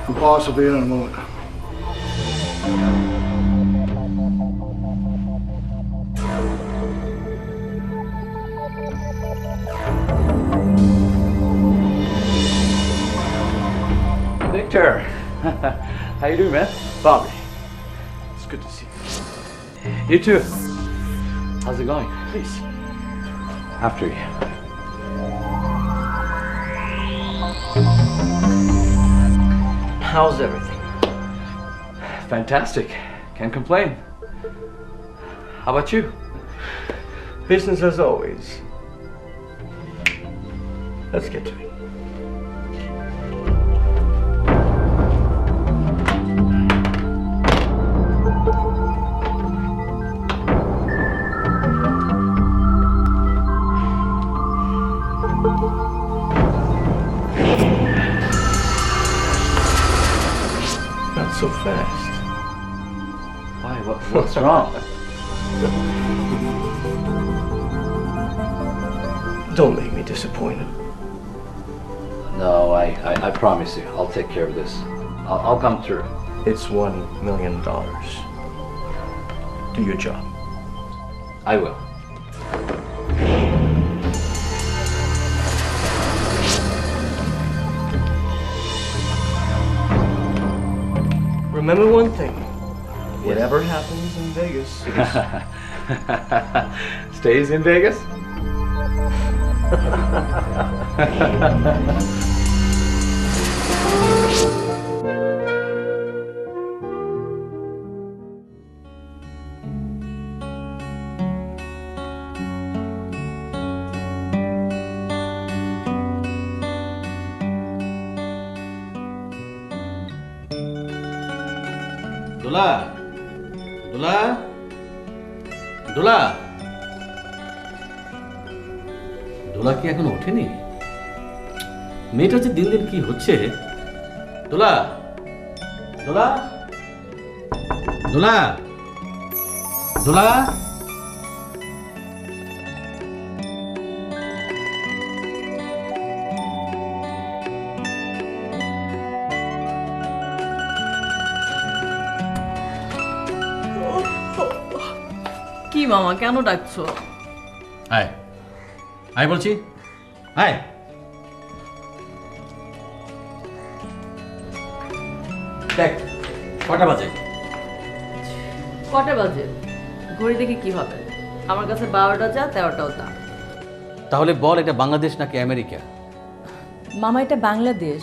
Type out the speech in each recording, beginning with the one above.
The boss will be in a moment. Victor, how you doing, man? Bobby, it's good to see you. You too. How's it going? Please. After you. How's everything? Fantastic. Can't complain. How about you? Business as always. Let's get to it. Not so fast. Why? What's wrong? Don't make me disappointed. No, I promise you. I'll take care of this. I'll come through. It's $1 million. Do your job. I will. Remember one thing. Whatever happens in Vegas Stays in Vegas? দোলা দোলা দোলা দোলা কি এখন ওঠেনি? মেয়েটা যে দিন দিন কি হচ্ছে। দোলা দোলা দোলা দোলা কি মামা কেন ডাকছো? আয় আয় বলছি, আয়। দেখ কটা বাজে? কটা বাজে? ঘড়ি দেখে কি হবে? আমার কাছে 12টা যা 13টাও তা। তাহলে বল এটা বাংলাদেশ নাকি আমেরিকা? মামা এটা বাংলাদেশ।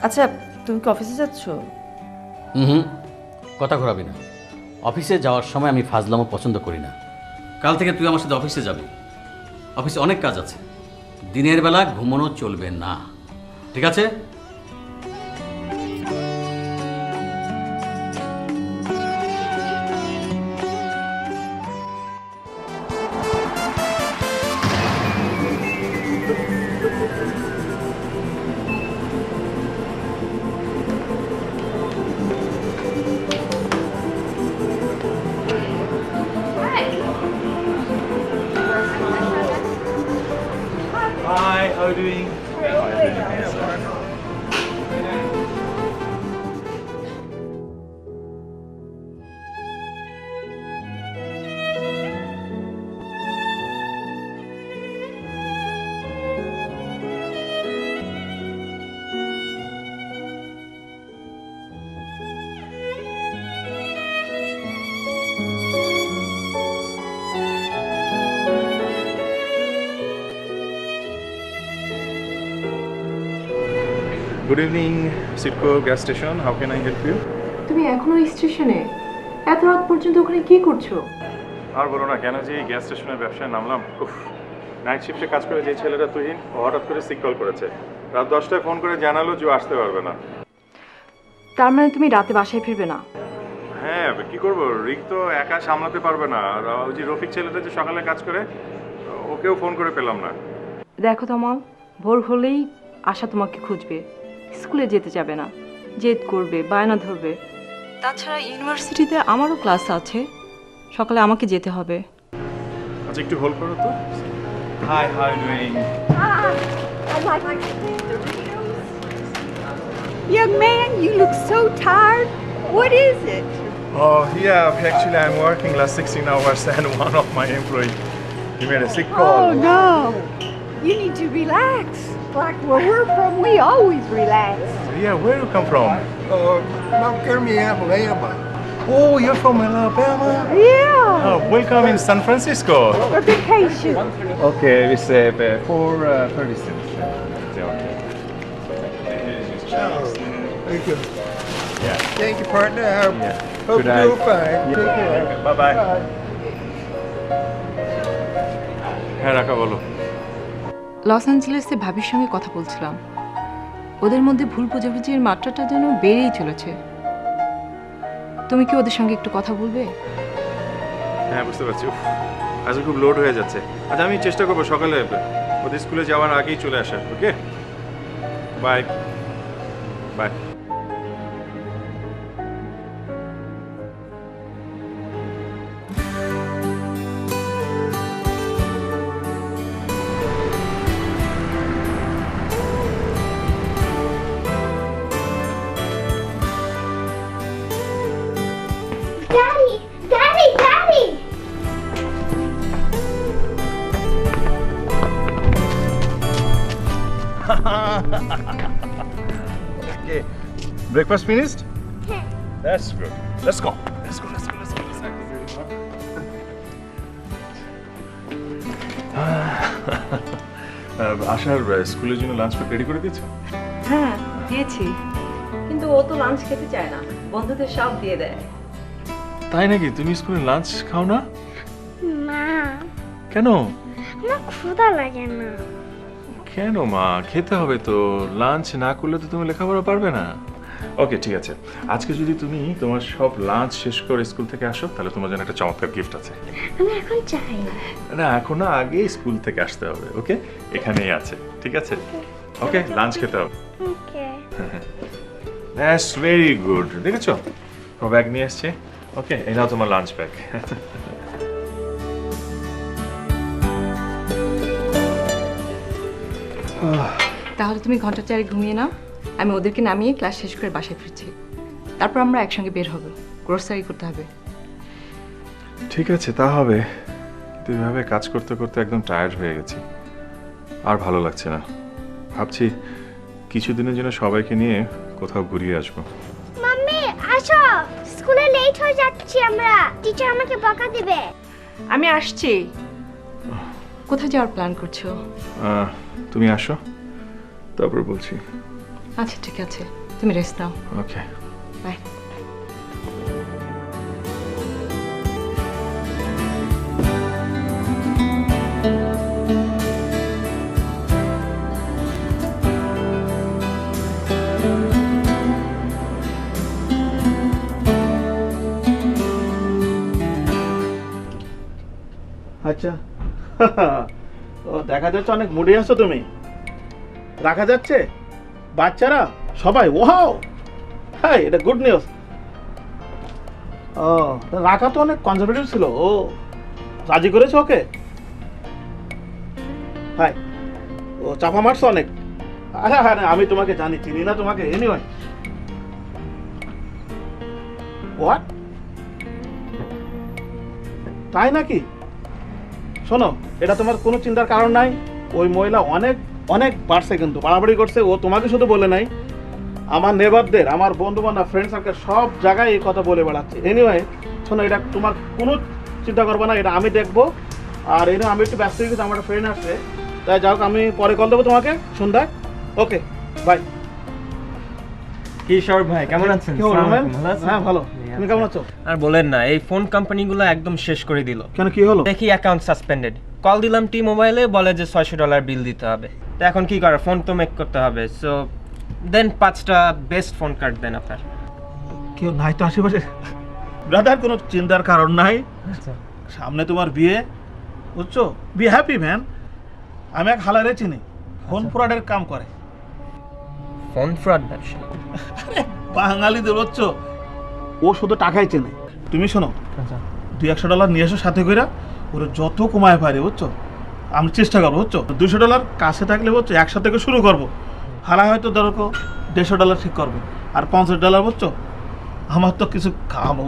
আচ্ছা তুমি কি অফিসে যাচ্ছ? হুম, কথা ঘোরাবি না। অফিসে যাওয়ার সময় আমি ফাজলামো পছন্দ করি না। কাল থেকে তুই আমার সাথে অফিসে যাবি। অফিসে অনেক কাজ আছে, দিনের বেলা ঘুমানো চলবে না, ঠিক আছে? Hi, how are you doing? Good evening, Sitco gas station. How can I help you? তুমি এখনো স্টেশনে? এত রাত পর্যন্ত ওখানে কি করছো? আর বলো না, কেন যে এই গ্যাস স্টেশনের ব্যবসায় নামলাম। উফ, নাইট শিফটে কাজ করে যে ছেলেটা তুহিন, ও হঠাৎ করে সিক কল করেছে। রাত 10টায় ফোন করে জানালো যে ও আসতে পারবে না। তার মানে তুমি রাতে বাসায় ফিরবে না? হ্যাঁ, কি করবো, রিক তো একা সামলাতে পারবে না। আর ওই যে রফিক ছেলেটা যে সকালে কাজ করে, ওকেও ফোন করে পেলাম না। দেখো তমাল, ভোর হলেই আশা তোমাকে খুঁজবে, স্কুলে যেতে যাবে না, জেদ করবে, বায়না ধরবে। তাছাড়া ইউনিভার্সিটিতে আমারও ক্লাস আছে, সকালে আমাকে যেতে হবে। আচ্ছা, একটু হোল্ড করো তো। Hi, how are you doing? I like Doritos. Young man, you look so tired. What is it? Oh, yeah, actually I'm working last 16 hours and one of my employee, he made a sick call. Oh no. You need to relax. Like where we're from, we always relax. Yeah, where you come from? Mount Carmel, Alabama. Oh, you're from Alabama? Yeah. Oh, welcome in San Francisco. For vacation. Okay, we say 4:30 cents. Okay. Thank you. Yeah. Thank you, partner. I Yeah. hope Good you night. do fine. Take care. Bye bye. হ্যাঁ, রাখা বলো। Loss অ্যাঞ্জেলেসে ভাবির সঙ্গে কথা বলছিলাম, ওদের মধ্যে ভুল বোঝাবুঝির মাত্রাটা যেন বেড়েই চলেছে। তুমি কি ওদের সঙ্গে একটু কথা বলবে? হ্যাঁ, বুঝতে পারছি। উফ, আজকে খুব লোড হয়ে যাচ্ছে। আচ্ছা, আমি চেষ্টা করবো সকালে ওদের স্কুলে যাওয়ার আগেই চলে আসার। Okay, bye bye. Daddy! Daddy! Daddy! Okay, breakfast finished? That's good. Let's go. Let's go. Let's go. Let's go. Let's go. আশার স্কুলের জন্য লাঞ্চ প্যাক রেডি করে দিয়েছো? হ্যাঁ, দিয়েছি, কিন্তু ও তো লাঞ্চ খেতে চায় না, বন্ধুদের সব দিয়ে দেয়। তাই নাকি? তুমি স্কুলে লাঞ্চ খাও না মা, কেন? আমার ক্ষুধা লাগে না। কেন মা, খেতে হবে তো। লাঞ্চ না করলে তো তুমি লেখাপড়া পারবে না। ওকে, ঠিক আছে। আজকে যদি তুমি তোমার সব লাঞ্চ শেষ করে স্কুল থেকে আসো, তাহলে তোমার জন্য একটা চমৎকার গিফট আছে। আমি এখন চাই না। না, এখন না, আগে স্কুল থেকে আসতে হবে। ওকে, এখানেই আছে, ঠিক আছে? ওকে, লাঞ্চ খেতে হবে। ওকে। That's very good. দেখেছো, ও ব্যাগ নিয়ে এসছে। ওকে, এই নাও তোমার লাঞ্চ ব্যাগ। তাহলে তুমি ঘন্টা চারে ঘুমিয়ে নাও, আমি ওদেরকে নামিয়ে ক্লাস শেষ করে বাসায় ফিরছি। তারপর আমরা একসঙ্গে বের হব, গ্রোসারি করতে হবে। ঠিক আছে, তা হবে। কিন্তু এভাবে কাজ করতে করতে একদম টায়ার্ড হয়ে গেছি, আর ভালো লাগছে না। ভাবছি কিছুদিনের জন্য সবাইকে নিয়ে কোথাও ঘুরিয়ে আসবো। মাম্মি, আসো, স্কুলে লেট হয়ে যাচ্ছি আমরা। টিচার আমাকে বকা দিবে। আমি আসছি। কোথায় যাওয়ার প্ল্যান করছো? তুমি আসো, তারপর বলছি। আচ্ছা, ঠিক আছে, তুমি রেস্ট নাও। Okay, by. আচ্ছা, ও দেখা যাচ্ছে অনেক মুডে আছো তুমি। রাখা যাচ্ছে বাচ্চারা সবাই? ওয়াও, হ্যাঁ, এটা গুড নিউজ। ও, রাখা তো অনেক কনজারভেটিভ ছিল, ও রাজি করেছে ওকে? হ্যাঁ, ও চাপা মারছো অনেক। আরে হ্যাঁ, আমি তোমাকে জানি, চিনি না তোমাকে। এনিওয়ে, হোয়াট, তাই নাকি? শোনো, এটা তোমার কোনো চিন্তার কারণ নাই। ওই মহিলা অনেক অনেক বাড়ছে, কিন্তু বাড়াবাড়ি করছে। ও তোমাকে শুধু বলে নাই, আমার নেবারদের, আমার বন্ধু বান্ধব, ফ্রেন্ড সার্কেল সব জায়গায় এই কথা বলে বেড়াচ্ছে। এনিওয়ে, শোনো, এটা তোমার কোনো চিন্তা করবে না, এটা আমি দেখবো। আর এই আমি একটু ব্যস্ত হয়ে গেছি, আমার একটা ফ্রেন্ড আসছে, তাই যাও, আমি পরে কল দেবো তোমাকে সন্ধ্যায়। ওকে, বাই। কি সর ভাই কেমন আছেন? কি হলো রোমেন? হ্যাঁ ভালো, তুমি কেমন আছো? আর বলেন না, এই ফোন কোম্পানিগুলো একদম শেষ করে দিল। কেন, কি হলো? দেখি অ্যাকাউন্ট সাসপেন্ডেড। কল দিলাম টি মোবাইলে, বলে যে $600 বিল দিতে হবে। তো এখন কি করে, ফোন তো মেক করতে হবে। সো দেন 5টা বেস্ট ফোন কার্ড দেন আপনার। কেউ নাই তো আশেপাশে? ব্রাদার, কোনো চিন্তার কারণ নাই। সামনে তোমার বিয়ে, বুঝছো? Be happy man. আমি এক হালারে চিনি, ফোন ফ্রডের কাম করে। ফোন ফ্রড ব্যবসা? বাঙালিদের, বুঝছো, ও শুধু টাকাই চেনে। তুমি শোনো, $200 নিয়ে এসো সাথে করে, ওরা যত কমায় পারে, বুঝছো? আমি চেষ্টা করবো, বুঝছো? $200 কাছে থাকলে, বুঝছো, একসাথে থেকে শুরু করবো। হারা হয়তো ধরো $150 ঠিক করবে, আর $50, বুঝছো, আমার তো কিছু খাওয়াবো,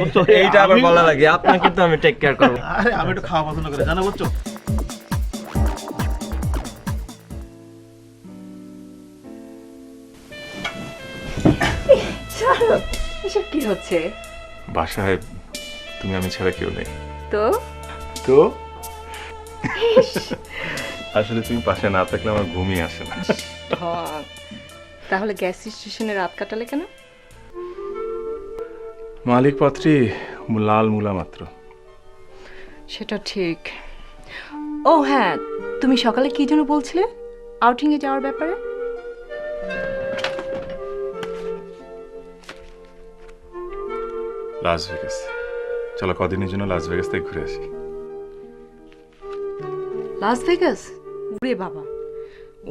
বুঝছো? এইটা আবার বলা লাগে, আপনাকে তো আমি টেক কেয়ার করবো। আরে আমি একটু খাওয়া পছন্দ করি, জানো, বুঝছো? এসব কি হচ্ছে? বাসায় তুমি আমি ছাড়া কেউ নেই। তো তো আসলে তুমি পাশে না থাকলে আমার ঘুমই আসে না। তাহলে গ্যাস স্টেশনে রাত কাটালে কেন? মালিক পাত্রী লাল মূলা মাত্র। সেটা ঠিক। ও হ্যাঁ, তুমি সকালে কি যেন বলছিলে আউটিংয়ে যাওয়ার ব্যাপারে? লাস ভেগাস, চলো কদিনের জন্য লাস ভেগাস থেকে ঘুরে আসি। Las Vegas? ওরে বাবা,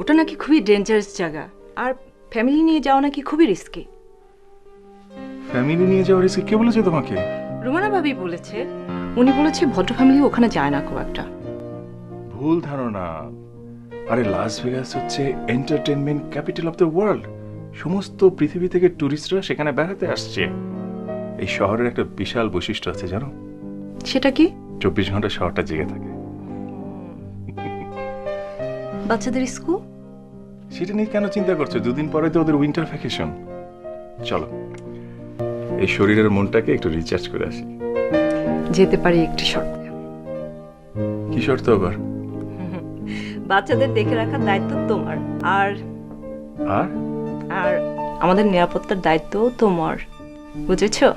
ওটা নাকি খুবই ডেঞ্জারাস জায়গা, আর ফ্যামিলি নিয়ে যাওয়া নাকি খুবই রিস্কি। ফ্যামিলি নিয়ে যাওয়ার রিস্ক কে বলেছে তোমাকে? রুমানা ভাবি বলেছে। উনি বলেছে ভদ্র ফ্যামিলি ওখানে যায় না খুব একটা। ভুল ধারণা। আরে লাস ভেগাস হচ্ছে entertainment capital of the world. সমস্ত পৃথিবী থেকে টুরিস্টরা সেখানে বেড়াতে আসছে। এই শহরের একটা বিশাল বৈশিষ্ট্য আছে, জানো? সেটা কি? 24 ঘন্টা শহরটা জেগে থাকে। বাচ্চাদের স্কুল? সেটা নিয়ে কেন চিন্তা করছো? 2 দিন পরে তো ওদের উইন্টার ভ্যাকেশন। চলো, এই শরীরের মনটাকে একটু রিচার্জ করে আসি। যেতে পারি একটি শর্তে। কি শর্ত আবার? বাচ্চাদের দেখে রাখার দায়িত্ব তোমার, আর আর আর আমাদের নিরাপত্তার দায়িত্ব তোমার, বুঝেছো?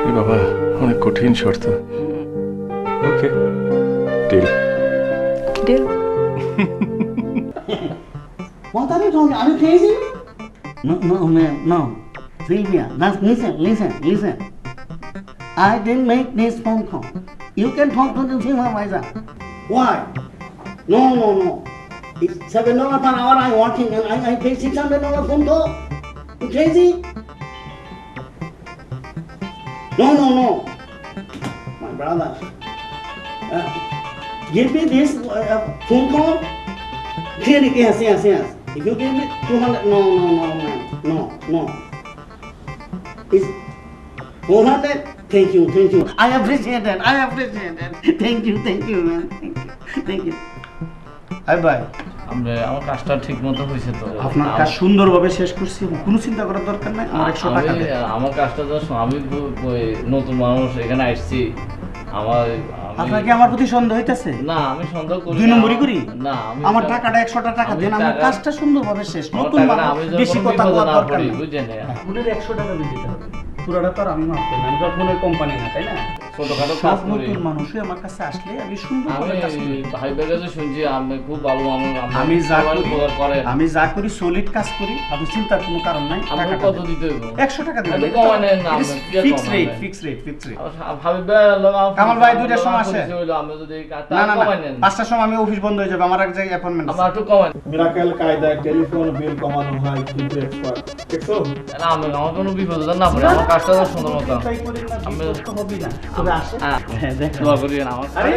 এ বাবা, অনেক কঠিন শর্ত। Okay, deal. Deal. What are you talking? Are you crazy? No, man, no. Sylvia, listen. I didn't make this phone call. You can talk to the supervisor. Why? No. It's $7 per hour I'm working and I pay $600 phone call. You crazy? No. My brother. Give me this phone call. Clearly, yes. If you give me 200, no, man, no. It's 400. Thank you. I appreciate that. Thank you, man. Thank you. Bye. আমার কাজটা ঠিক মতো হয়েছে তো? আপনার কাজ সুন্দরভাবে শেষ করছি, কোনো চিন্তা করার দরকার নাই। আমার 100 টাকা দেন। আমার কাজটা তো আমি নতুন মানুষ, এখানে আসছি। আপনার কি আমার প্রতি সন্দেহ হইতাছে? না, আমি সন্দেহ করি 2 নম্বরই করি। না, আমার টাকাটা 100 টাকা দেন, আমার কাজটা সুন্দরভাবে শেষ। নতুন মানুষ, বেশি কথা বলার দরকার নেই। বুঝেন? আপনার 100 টাকা দিতে হবে। পুরোটা তো আর আমি মাফ করি না, আমি তো ফোনের কোম্পানি না, তাই না? ছোটখাটো সব কাজ করি। নতুন মানুষই আমার কাছে আসলে আমি সুন্দরভাবে কাজ করি। ভাই কাছে শুনছি আপনি খুব ভালো মানুষ। আমি যা করি সলিড কাজ করি, আপনি চিন্তার কোনো কারণ নাই। টাকা কত দিতে হবে? 100 টাকা দিবেন। Fix rate. কামাল ভাই 2টার সময় আসে। না, 5টার সময় আমি অফিস বন্ধ হয়ে যাবে, আমার এক জায়গায় অ্যাপয়েন্টমেন্ট আছে। আমার একটু কমেন। মিরাকেল কায়দায় টেলিফোন বিল কমানো হয় কিন্তু এক্সপার্ট। দেখছো? না, আমার কোনো বিপদ না পড়ে, আমার কাজটা তো সুন্দর মতো। আমি তো হবি না। তবে আসে। হ্যাঁ, দেখো। দোয়া করি না আমার। আরে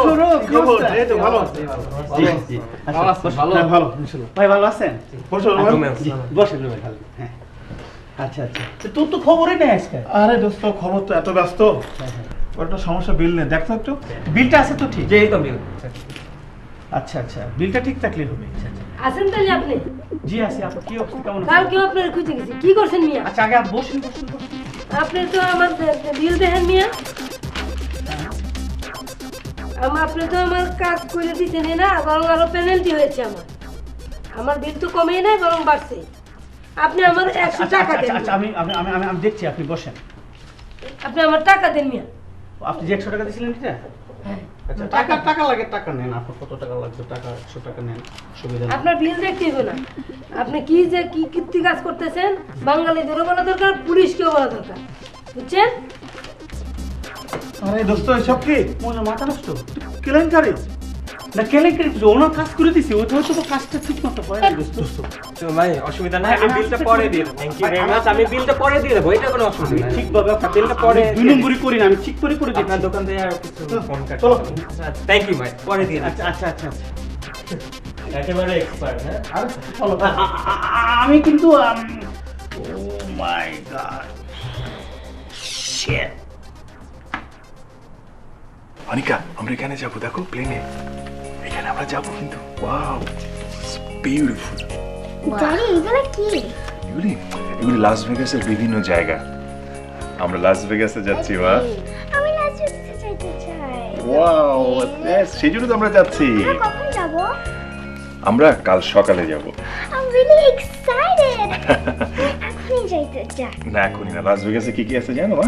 শুরু কি খবর? এই তো ভালো। জি। ভালো ইনশাআল্লাহ। ভাই ভালো আছেন? বসেন ভাই ভালো। হ্যাঁ। আচ্ছা। তোর তো খবরই নেই আজকে। আরে দোস্ত, খবর তো এত ব্যস্ত। একটা সমস্যা, বিল নেই, দেখো একটু। বিলটা আছে তো ঠিক? যে এই তো বিল। আচ্ছা, বিলটা ঠিক থাকলে হবে। আছেন তাহলে আপনি? জি আছি। আপনি কি অবস্থা, কেমন আছেন? কালকে আপনার খুঁজে গেছি, কি করছেন মিয়া? আচ্ছা, আগে বসুন। আপনি তো আমার বিল দেখেন মিয়া। আপনি তো আমার কাজ করে দিতেন না, বরং আরো পেনাল্টি হয়েছে। আমার বিল তো কমেই নাই, বরং বাড়ছে। আপনি আমার 100 টাকা দেন। আচ্ছা আমি আমি আমি আমি- আমি দেখছি, আপনি বসেন। আপনি আমার টাকা দেন মিয়া। আপনি যে 100 টাকা দিয়েছিলেন এটা? হ্যাঁ। আচ্ছা টাকা টাকা লাগে, টাকা নেন। আপনার কত টাকা লাগবে? টাকা 100 টাকা নেন, সুবিধা নেই। আপনার বিল দেখতে হবে না। আপনি কি যে কি কীর্তি কাজ করতেছেন, বাঙালিদেরও বলা দরকার, পুলিশকেও বলা দরকার, বুঝছেন? আরে দোস্ত, এসব কি মনে মাথা নষ্ট? কেলেঙ্কারি না, কেলেঙ্কারি কিছু ওনার কাজ করে দিছি, ওই তো কাজটা ঠিক মতো হয় না দোস্ত। তো ভাই অসুবিধা নাই, আমি বিলটা পরে দিয়ে দেবো। থ্যাংক ইউ ভেরি মাচ, আমি বিলটা পরে দিয়ে দেবো, এটা কোনো অসুবিধা নেই। ঠিকভাবে আপনার বিলটা পরে দুই নম্বরই করি না, আমি ঠিক করে করে দিই। আপনার দোকান থেকে আর কিছু ফোন কাট। চলো। থ্যাংক ইউ ভাই, পরে দিয়ে আচ্ছা আচ্ছা আচ্ছা একেবারে এক্সপার্ট। হ্যাঁ আর চলো। আমি কিন্তু ও মাই গড শিট। অনিকা, আমরা এখানে যাবো, দেখো প্লেনে এখানে আমরা যাবো কিন্তু। Wow, beautiful. ড্যাডি এগুলো কি? এগুলি এগুলি লাস ভেগাসের বিভিন্ন জায়গা। আমরা লাস ভেগাসে যাচ্ছি মা। আমি লাস ভেগাসে যেতে চাই। ওয়াও, সেই জন্য তো আমরা যাচ্ছি। আমরা কখন যাব? আমরা কাল সকালে যাব। I'm really excited. এখনই যাইতে চাই। না এখনই না, লাস ভেগাসে কি কি আছে জানো মা?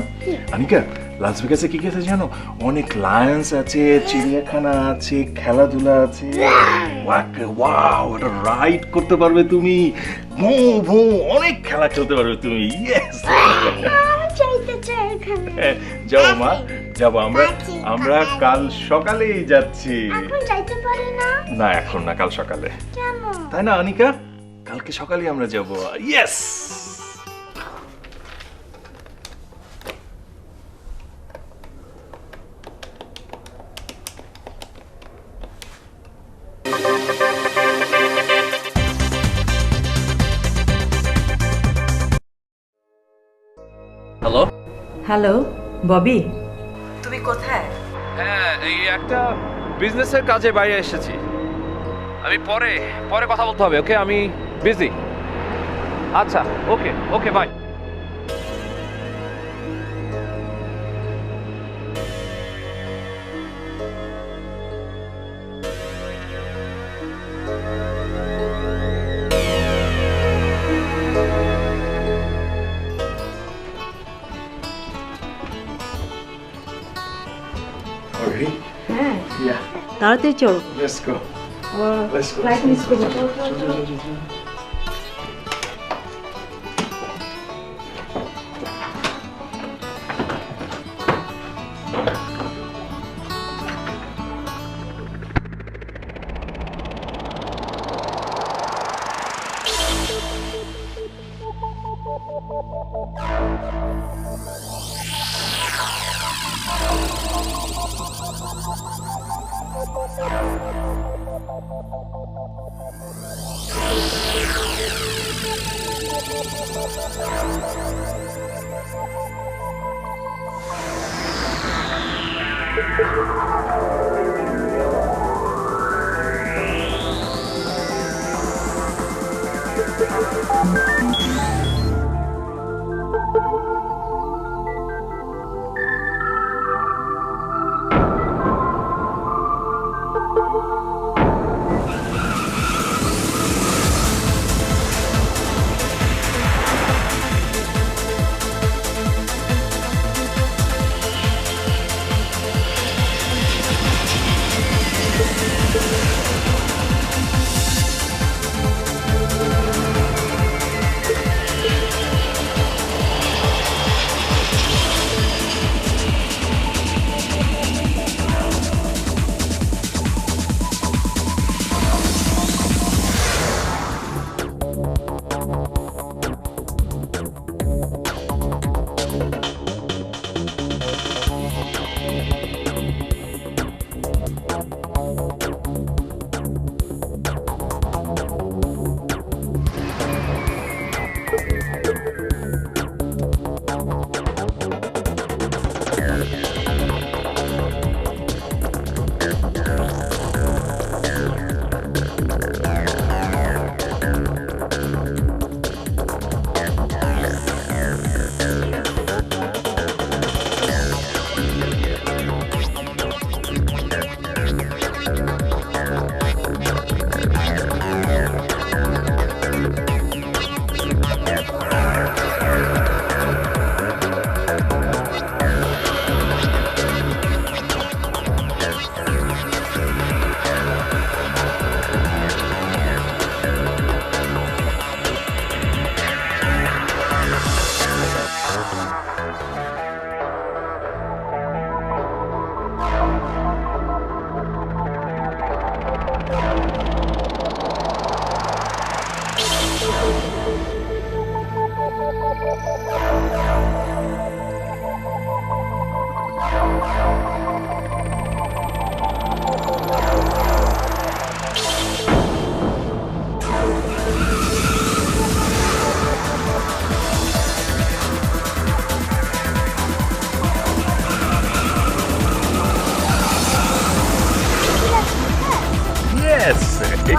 অনিকা, লাস ভেগাসে কি কি আছে জানো? অনেক লায়ন্স আছে, চিড়িয়াখানা আছে, খেলাধুলা আছে। ওয়াও, এটা রাইড করতে পারবে তুমি, ভো ভো অনেক খেলা খেলতে পারবে তুমি। ইয়েস, আমি যাইতে চাই এখানে। যাবো মা, যাবো আমরা। আমরা কাল সকালেই যাচ্ছি। এখন যাইতে পারি না? না এখন না, কাল সকালে। কেন? তাই না অনিকা? কালকে সকালে আমরা যাব। ইয়েস। হ্যালো। হ্যালো ববি, তুমি কোথায়? হ্যাঁ, এই একটা বিজনেসের কাজে বাইরে এসেছি। আমি পরে পরে কথা বলতে হবে, ওকে? আমি বিজি। আচ্ছা, ওকে ওকে, বাই। Already? হ্যাঁ, Yeah. তাড়াতাড়ি চলো। Let's go. Let's go. Flight miss করবো।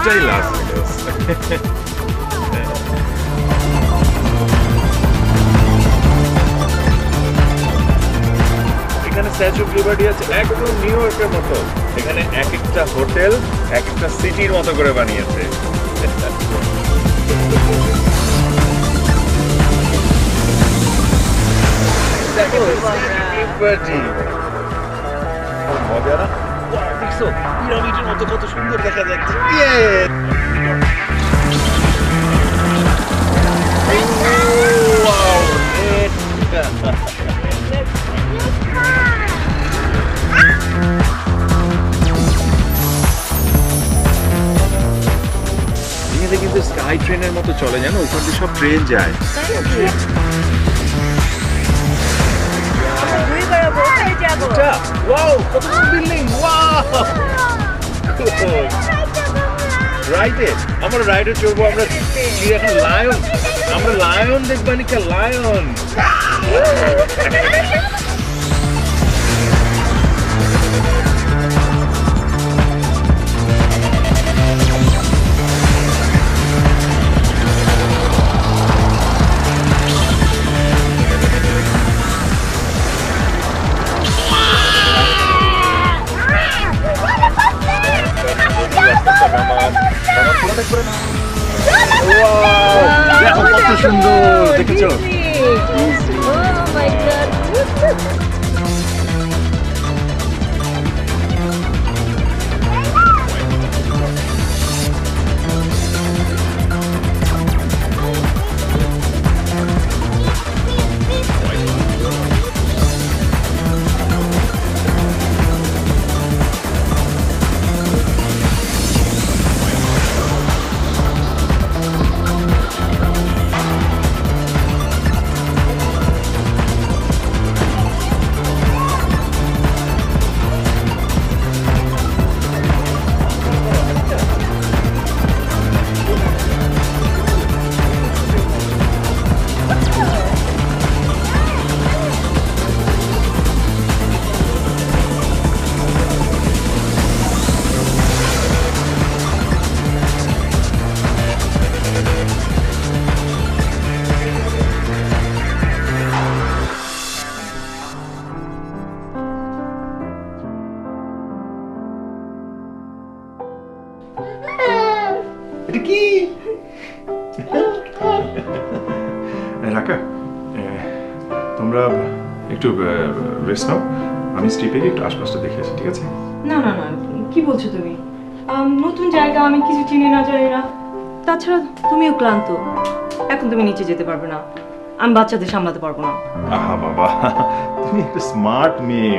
এটাই লাস ভেগাস। এখানে স্ট্যাচু অফ লিবার্টি আছে একদম নিউ ইয়র্কের মতো। এখানে এক একটা হোটেল এক একটা সিটির মতো করে বানিয়েছে। মজা না? দেখছো পিরামিডের মতো কত সুন্দর দেখা যাচ্ছে। এখানে কিন্তু স্কাই ট্রেনের মতো চলে, জানো ওখান দিয়ে সব ট্রেন যায়। ওয়াও কত বিল্ডিং, ওয়াও রাইডে, আমরা রাইডে চড়বো, আমরা এখন লায়ন, আমরা লায়ন দেখবো নিকা, লায়ন। কত সুন্দর দেখেছো? রাকা, তোমরা একটু রেস্ট নাও, আমি স্ট্রিপে একটু আশপাশটা দেখে আসি, ঠিক আছে? না না না, কি বলছো তুমি? নতুন জায়গা, আমি কিছু চিনি না জানি না। তাছাড়া তুমিও ক্লান্ত, এখন তুমি নিচে যেতে পারবে না, আমি বাচ্চাদের সামলাতে পারবো না। আহা বাবা, তুমি একটা স্মার্ট মেয়ে,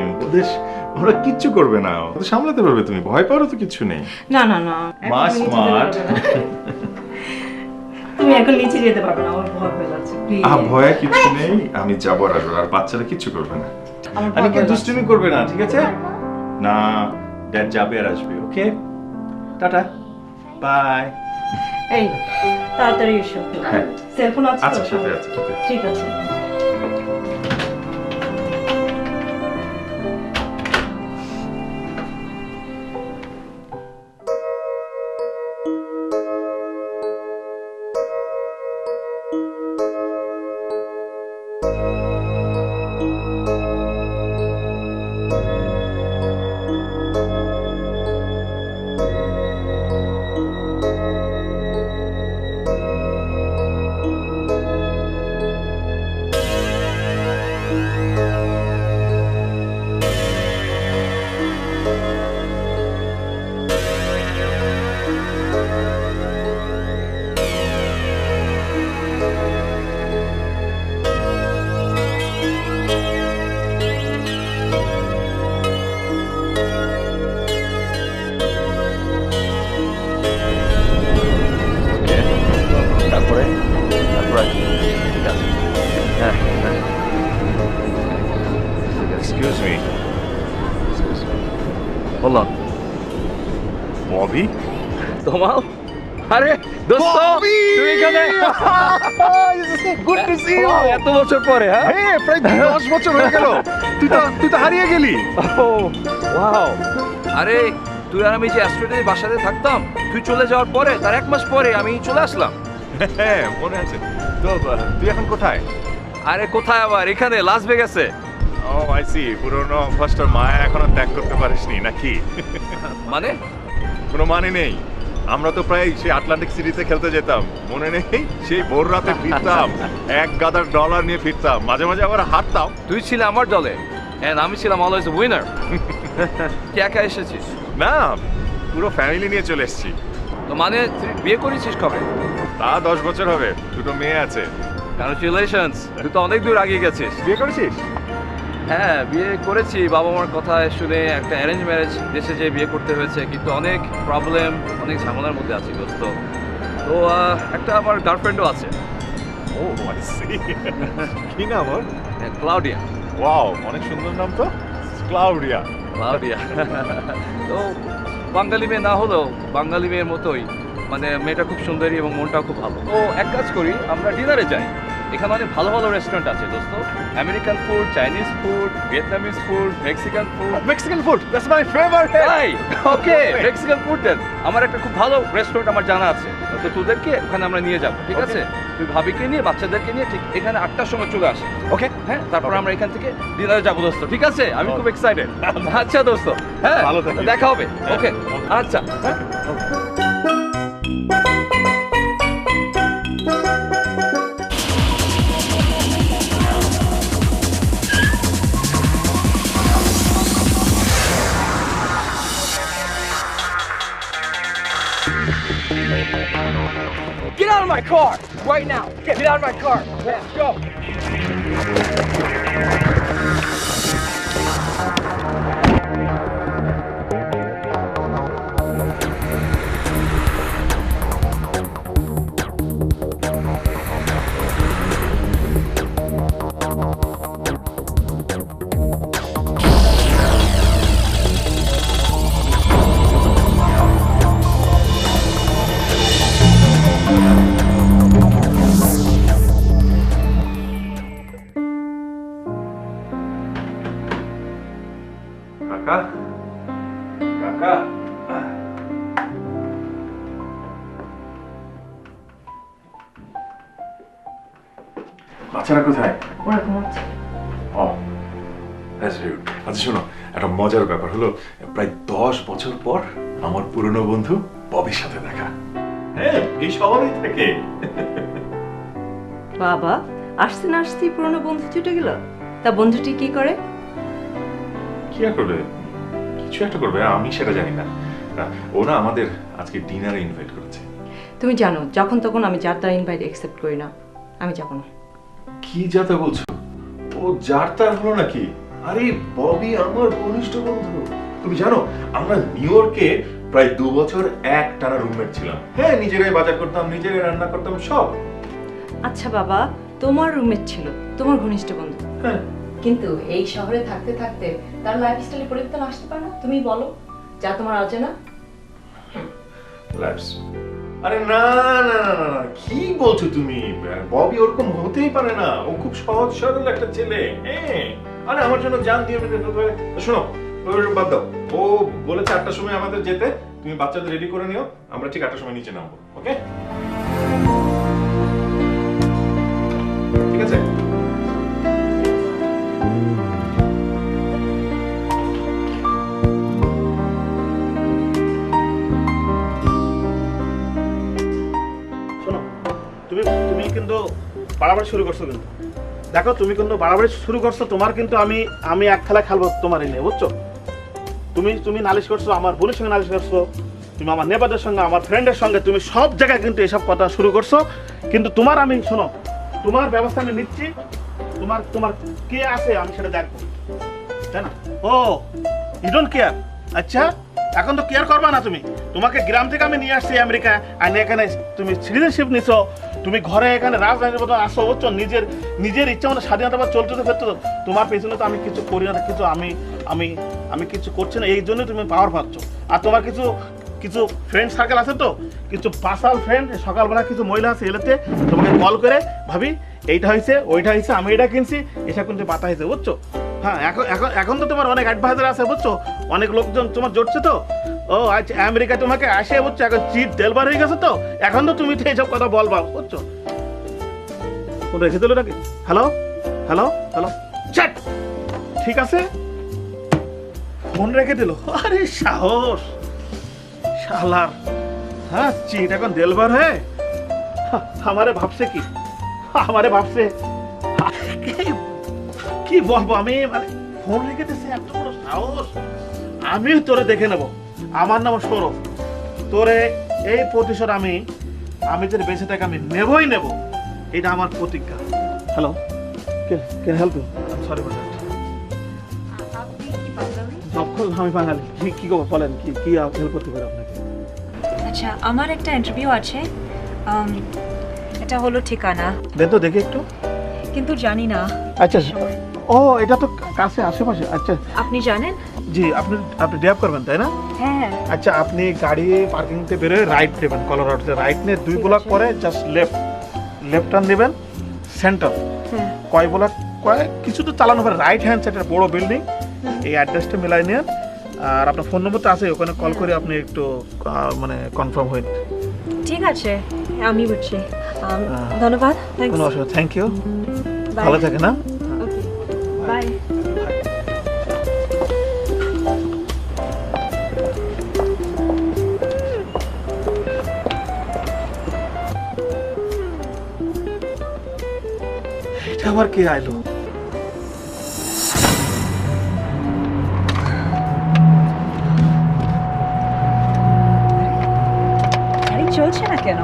ওরা কিচ্ছু করবে না, ওদের সামলাতে পারবে, তুমি ভয় পাওয়ারও তো কিছু নেই। না না না, মা স্মার্ট। তুমি এখন নিচে যেতে পারবে না, আমার ভয় পেয়ে যাচ্ছে, প্লিজ। ভয় কিছু নেই, আমি যাবো আর আসবো, আর বাচ্চারা কিচ্ছু করবে না, আমি কি দুষ্টুমি করবে না, ঠিক আছে? না, ড্যাড যাবে আর আসবে, ওকে? Tata, by. এই তাড়াতাড়ি এসো। হ্যাঁ, সেলফোন আছে তো? আচ্ছা, সাথে আছে, ঠিক আছে। Excuse me. Hold on. Bobby? তোমাল, আরে দোস্ত তুমি এখানে? Good to see you. এত বছর পরে, হ্যাঁ? হ্যাঁ, প্রায় 10 বছর হয়ে গেল। তুই তো হারিয়ে গেলি। ওয়াও, আরে তুই আর আমি যে অ্যাস্ট্রেটের বাসাতে থাকতাম, তুই চলে যাওয়ার পরে তার 1 মাস পরে আমি চলে আসলাম। হ্যাঁ মনে আছে তো। তুই এখন কোথায়? আরে কোথায় আবার, এখানে লাস ভেগাসে। ও আই সি, পুরোনো অভ্যাসটার মায়া এখনো ত্যাগ করতে পারিসনি নাকি? মানে? কোনো মানে নেই। আমরা তো প্রায় সেই আটলান্টিক সিটিতে খেলতে যেতাম, মনে নেই? সেই ভোর রাতে ফিরতাম, $1 গাদা নিয়ে ফিরতাম, মাঝে মাঝে আবার হারতাম। তুই ছিলে আমার দলে, এন্ড আমি ছিলাম অলওয়েজ উইনার। তুই একা এসেছিস? না, পুরো ফ্যামিলি নিয়ে চলে এসেছি। তো মানে তুই বিয়ে করেছিস কবে? তা 10 বছর হবে, 2টো মেয়ে আছে। কংগ্রাচুলেশনস, তুই তো অনেক দূর আগিয়ে গেছিস। বিয়ে করেছিস? হ্যাঁ বিয়ে করেছি, বাবা মার কথা শুনে একটা অ্যারেঞ্জ ম্যারেজ দেশে যেয়ে বিয়ে করতে হয়েছে, কিন্তু অনেক প্রবলেম, অনেক ঝামেলার মধ্যে আছি দোস্ত। তো একটা আমার গার্লফ্রেন্ডও আছে। ও আই সি। কি নাম ওর? ক্লাউডিয়া। ওয়াও, অনেক সুন্দর নাম তো, ক্লাউডিয়া। ক্লাউডিয়া। তো বাঙালি মেয়ে না হলেও বাঙালি মেয়ের মতোই, মানে মেয়েটা খুব সুন্দরী এবং মনটাও খুব ভালো। তো এক কাজ করি, আমরা ডিনারে যাই। এখানে অনেক ভালো ভালো রেস্টুরেন্ট আছে দোস্ত, American food, Chinese food, Vietnamese food, Mexican food. Mexican food, that's my favourite. তাই? ওকে, মেক্সিকান ফুড দেন। আমার একটা খুব ভালো রেস্টুরেন্ট আমার জানা আছে, তো তোদেরকে ওখানে আমরা নিয়ে যাবো, ঠিক আছে? তুই ভাবিকে নিয়ে, বাচ্চাদেরকে নিয়ে ঠিক এখানে 8টার সময় চলে আসে। ওকে, হ্যাঁ, তারপর আমরা এখান থেকে ডিনারে যাবো দোস্ত, ঠিক আছে? আমি খুব এক্সাইটেড। আচ্ছা দোস্ত, হ্যাঁ ভালো থাকিস। দেখা হবে। ওকে, আচ্ছা। Get out of my car right now. Get out of my car. Let's go. কাকা, কাকা, বাচ্চারা কোথায়? ওরা ঘুমাচ্ছে। ও দ্যাটস গুড। আচ্ছা শোনো, একটা মজার ব্যাপার হলো, প্রায় 10 বছর পর আমার পুরনো বন্ধু ববির সাথে দেখা। হ্যাঁ, এই শহরেই থেকে। বাবা, আসতে না আসতেই পুরনো বন্ধু ছুটে গেল। তা বন্ধুটি কি করে? কি আর করবে, কিছু একটা করবে, আমি সেটা জানি না। ও না আমাদের আজকে ডিনারে ইনভাইট করেছে। তুমি জানো, যখন তখন আমি যার তার ইনভাইট অ্যাকসেপ্ট করি না। আমি যাবো না। কি যাতা বলছো? ও যার তার হলো নাকি? আরে ববি আমার ঘনিষ্ঠ বন্ধু। তুমি জানো, আমরা নিউ ইয়র্কে প্রায় 2 বছর এক টানা রুমমেট ছিলাম। হ্যাঁ, নিজেরাই বাজার করতাম, নিজেরাই রান্না করতাম, সব। আচ্ছা বাবা, তোমার রুমমেট ছিল, তোমার ঘনিষ্ঠ বন্ধু। হ্যাঁ, কিন্তু এই শহরে থাকতে থাকতে তার লাইফস্টাইলে পরিবর্তন আসতে পারে না? তুমি বলো, যা তোমার অজানা। লাইফস। আরে না না না না, কি বলছো তুমি? ববি ওরকম হতেই পারে না, ও খুব সহজ সরল একটা ছেলে। হ্যাঁ, আরে আমার জন্য জান দিয়ে শোনো, বাদ দাও। ও বলেছে 8টার সময় আমাদের যেতে, তুমি বাচ্চাদের রেডি করে নিও, আমরা ঠিক 8টার সময় নিচে নামবো। ওকে, ঠিক আছে? শোনো, তুমি তুমি কিন্তু বাড়াবাড়ি শুরু করছো। কিন্তু দেখো, তুমি কিন্তু বাড়াবাড়ি শুরু করছো। তোমার কিন্তু আমি এক খেলা খেলবো তোমার নিয়ে, বুঝছো? তুমি নালিশ করছো, আমার বোনের সঙ্গে নালিশ করছো, তুমি আমার নেবাদের সঙ্গে, আমার ফ্রেন্ডের সঙ্গে, তুমি সব জায়গায় কিন্তু এসব কথা শুরু করছো। কিন্তু তোমার আমি, শোনো, তোমার ব্যবস্থা আমি নিচ্ছি। তোমার তোমার কে আছে আমি সেটা দেখবো, তাই না? ও, ইউ ডোন্ট কেয়ার। আচ্ছা, এখন তো কেয়ার করবা না তুমি। তোমাকে গ্রাম থেকে আমি নিয়ে আসছি আমেরিকা, আর এখানে তুমি সিটিজেনশিপ নিছো। তুমি ঘরে এখানে রাজধানীর মতো আসো, বুঝছো? নিজের ইচ্ছা মতো স্বাধীনতা চলতে ফেরতো। তোমার পেছনে তো আমি কিছু করি না, কিছু আমি কিছু করছি না, এই জন্য তুমি পাওয়ার পাচ্ছ। আর তোমার কিছু ফ্রেন্ড সার্কেল আছে, তো কিছু পার্সোনাল ফ্রেন্ড, সকালবেলা কিছু মহিলা আছে, এলেতে তোমাকে কল করে, ভাবি এইটা হয়েছে, ওইটা হয়েছে, আমি এটা কিনছি, এটা কিন্তু বাতা হয়েছে, বুঝছো? হ্যাঁ, এখন তো তোমার অনেক অ্যাডভাইজার আছে, বুঝছো? অনেক লোকজন তোমার জড়ছে, তো ও আচ্ছা, আমেরিকা তোমাকে আসে বুঝছো, এখন চিট ডেলিভার হয়ে গেছে তো, এখন তো তুমি তো এইসব কথা বলবা বুঝছো। ফোন রেখে দিল নাকি? হ্যালো হ্যালো হ্যালো, চ্যাট, ঠিক আছে, ফোন রেখে দিল। আরে সাহস শালার, হ্যাঁ চিট এখন ডেলিভার হয়ে আমারে ভাবছে কি, আমারে ভাবছে কি বলবো আমি, মানে ফোন রেখে দিচ্ছে, এত বড় সাহস। আমি তোরে দেখে নেব, আমার নাম সৌরভ, তোরে এই প্রতিশোধ আমি যদি বেঁচে থাকি আমি নেবই নেব, এটা আমার প্রতিজ্ঞা। হ্যালো, কে হেল্প ইউ? সরি আমি বাঙালি। কি বলেন, কি হেল্প করতে পারি আপনাকে? আচ্ছা, আমার একটা ইন্টারভিউ আছে, এটা হলো ঠিকানা, দেন তো দেখি একটু। কিন্তু জানি না। আচ্ছা, ও এটা তো কাছে আশেপাশে। আচ্ছা আপনি জানেন? জি, আপনি ড্রাইভ করবেন তাই না? হ্যাঁ। আচ্ছা, আপনি গাড়ি পার্কিং থেকে বেরোয় রাইট নেবেন, কলোরাডোতে রাইট নিয়ে 2 ব্লক পরে জাস্ট লেফট টার্ন নেবেন, সেন্টার কয় ব্লক কিছু তো চালানো পরে রাইট হ্যান্ড সাইডের বড় বিল্ডিং, এই অ্যাড্রেসটা মিলাই নিন। আর আপনার ফোন নম্বরটা আছে, ওখানে কল করে আপনি একটু মানে কনফার্ম হন। ঠিক আছে, আমি বুঝছি। ধন্যবাদ। কোনো অসুবিধা, থ্যাংক ইউ, ভালো থাকে না? বাই। এটা আবার কে আইলো? গাড়ি চলছে না কেন?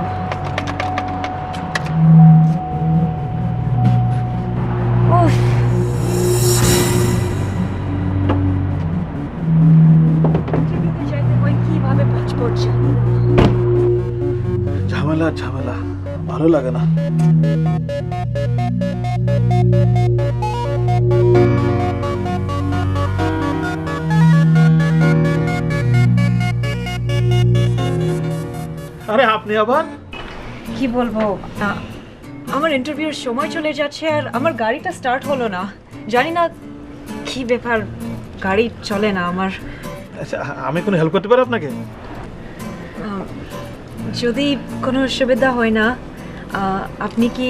কিভাবে পাসপোর্ট ঝামেলা ভালো লাগে না। আরে আপনি আবার? কি বলবো, আমার ইন্টারভিউর সময় চলে যাচ্ছে আর আমার গাড়িটা স্টার্ট হলো না, জানি না কি ব্যাপার, গাড়ি চলে না আমার। আচ্ছা, আমি কোনো হেল্প করতে পারি আপনাকে? যদি কোনো অসুবিধা হয় না, আপনি কি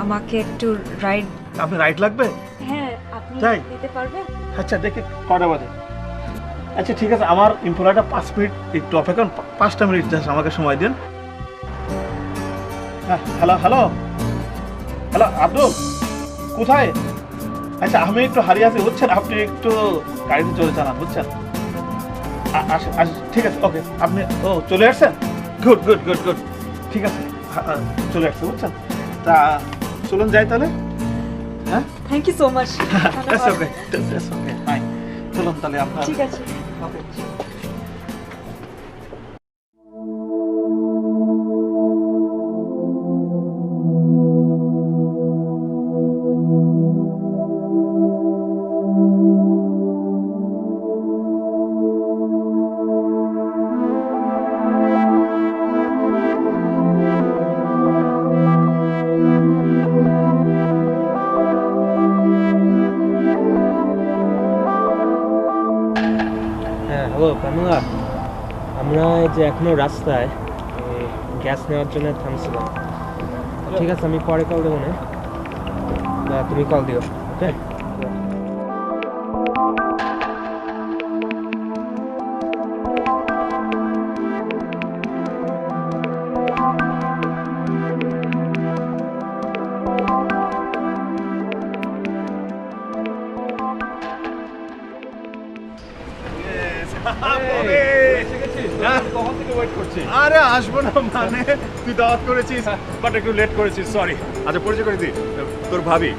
আমাকে একটু রাইড? আপনি রাইড লাগবে? হ্যাঁ, আপনি দিতে পারবেন? আচ্ছা, দেখে কটা বাজে? আচ্ছা ঠিক আছে, আমার এমপ্লয়টা 5 মিনিট একটু অপেক্ষা, 5টা মিনিট জাস্ট আমাকে সময় দিন। হ্যাঁ, হ্যালো আব্দুল, কোথায়? আচ্ছা, আমি একটু হারিয়ে আছি বুঝছেন, আপনি একটু গাড়িতে চলে চালান বুঝছেন। ঠিক আছে, ওকে, আপনি চলে আসছেন, গুড, ঠিক আছে, চলে আসছে বুঝছেন। তা চলুন যাই তাহলে। হ্যাঁ, thank you so much. Okay, fine, চলুন তাহলে আপনার। ঠিক আছে, ওকে। হ্যালো কামলা, আমরা এই যে এখনো রাস্তায় গ্যাস নেওয়ার জন্য থামছিলাম। ঠিক আছে, আমি পরে কল দেবো না, তুমি কল দিও, ওকে? আরে আসবো না মানে, তুই দাওয়াত করেছিস বাট একটু লেট করেছিস, সরি। আচ্ছা, পরিচয় করে দিই, তোর ভাবি।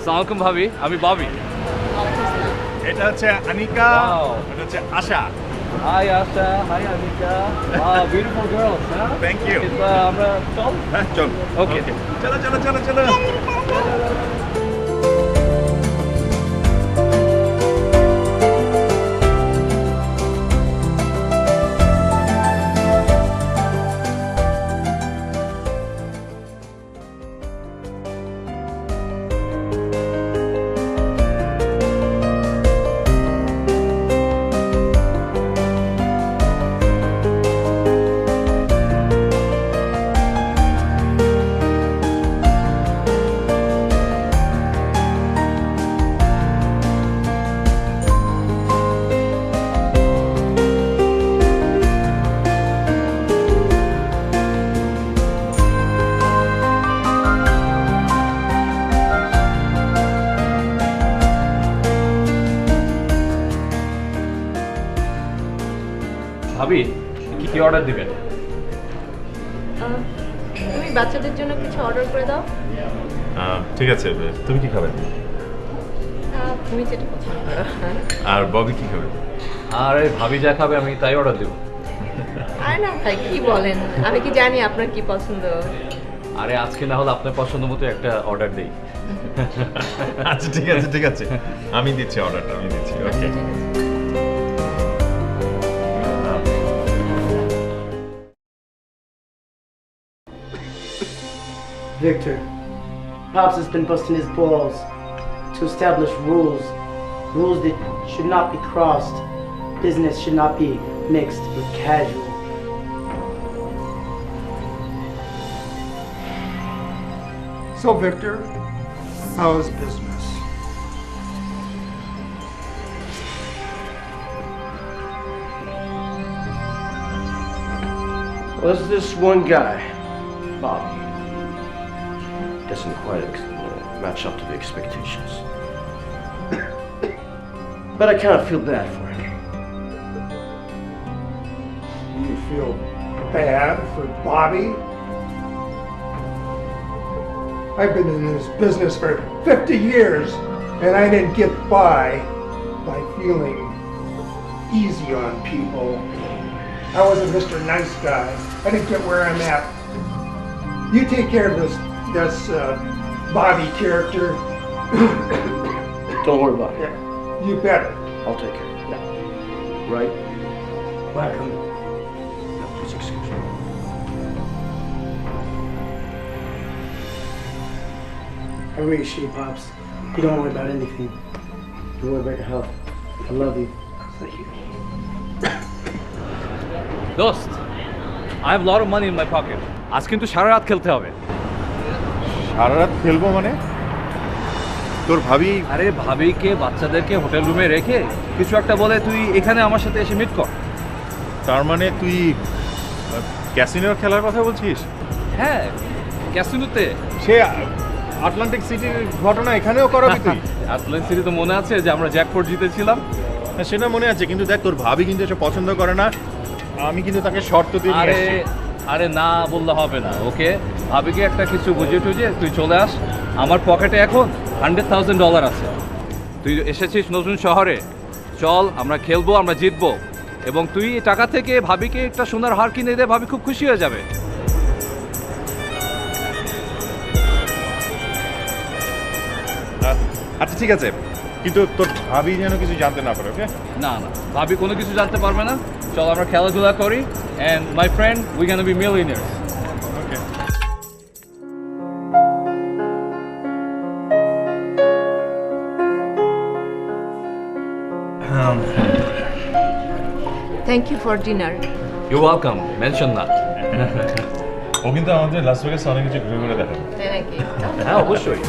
সালামালাইকুম ভাবি, আমি বাবি। এটা হচ্ছে আনিকা, এটা হচ্ছে Asha. Hi Asha, hi Anika, beautiful girls. Thank you. আমরা চল। হ্যাঁ চল, ওকে, চলো। ভাবি কি অর্ডার দিবেন? তুমি বাচ্চাদের জন্য কিছু অর্ডার করে দাও। ঠিক আছে, তুমি কি খাবে? তুমি যেটা পছন্দ করো। আর ববি কি খাবে? আরে ভাবি যা খাবে আমি তাই অর্ডার দেব। আরে না ভাই, কি বলেন, আমি কি জানি আপনার কি পছন্দ। আরে আজকে না হলে আপনার পছন্দ মতো একটা অর্ডার দেই। আচ্ছা ঠিক আছে, আমি দিচ্ছি অর্ডারটা, আমি দিচ্ছি। ওকে। Victor, Pops has been busting his balls to establish rules that should not be crossed. Business should not be mixed with casual. So, Victor, how's business? Was this one guy, Bobby, doesn't quite match up to the expectations. But I kind of feel bad for him. You feel bad for Bobby? I've been in this business for 50 years, and I didn't get by feeling easy on people. I wasn't Mr. Nice Guy. I didn't get where I'm at. You take care of this Bobby character. Don't worry about it. Yeah, you better. I'll take care. Yeah. Right? Welcome. Now, please excuse me. I appreciate you, Pops. You don't worry about anything. Don't worry about your health. I love you. Thank you. দোস্ত, I have a lot of money in my pocket. আজ কিন্তু সারা রাত খেলতে হবে। সারা রাত খেলবো মানে? তোর ভাবি? আরে ভাবিকে বাচ্চাদেরকে হোটেল রুমে রেখে কিছু একটা বলে তুই এখানে আমার সাথে এসে মিট কর। তার মানে তুই ক্যাসিনোর খেলার কথা বলছিস? হ্যাঁ, ক্যাসিনোতে। সে আটলান্টিক সিটির ঘটনা এখানেও করাবি তুই? আটলান্টিক সিটি তো মনে আছে যে আমরা জ্যাকপট জিতেছিলাম। হ্যাঁ, সেটা মনে আছে, কিন্তু দেখ তোর ভাবি কিন্তু এসব পছন্দ করে না। আমি কিন্তু তাকে শর্ত দিয়ে নিয়ে এসেছি। আরে না বললে হবে না, ওকে? ভাবিকে একটা কিছু বুঝিয়ে টুঝিয়ে তুই চলে আস। আমার পকেটে এখন $100,000 আছে। তুই এসেছিস নতুন শহরে, চল আমরা খেলবো, আমরা জিতবো, এবং তুই এই টাকা থেকে ভাবিকে একটা সোনার হার কিনে দে, ভাবি খুব খুশি হয়ে যাবে। আচ্ছা ঠিক আছে, কিন্তু তোর ভাবি যেন কিছু জানতে না পারে। ওকে? না না, ভাবি কোনো কিছু জানতে পারবে না। চল আমরা খেলাধুলা করি, and my friend, we're gonna be millionaires. Okay. Thank you for dinner. You're welcome, mention না। ও কিন্তু আমাদের লাস ভেগাসে অনেক কিছু ঘুরে ঘুরে দেখাবে। তাই নাকি? হ্যাঁ, অবশ্যই।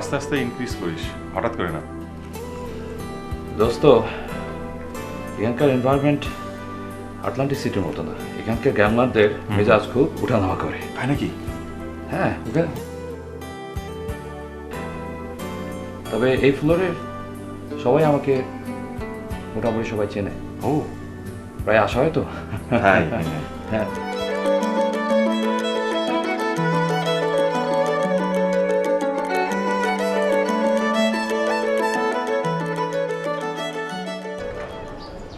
আস্তে আস্তে ইনক্রিজ করিস, হঠাৎ করে না। দোস্ত, এখানকার এনভায়রনমেন্ট আটলান্টিক সিটির মতো না। এখানকার গ্যামলারদের মেজাজ খুব উঠানামা করে। তাই নাকি? হ্যাঁ, তবে এই ফ্লোরের সবাই আমাকে মোটামুটি সবাই চেনে। ও, প্রায় আসা হয় তো। হ্যাঁ হ্যাঁ।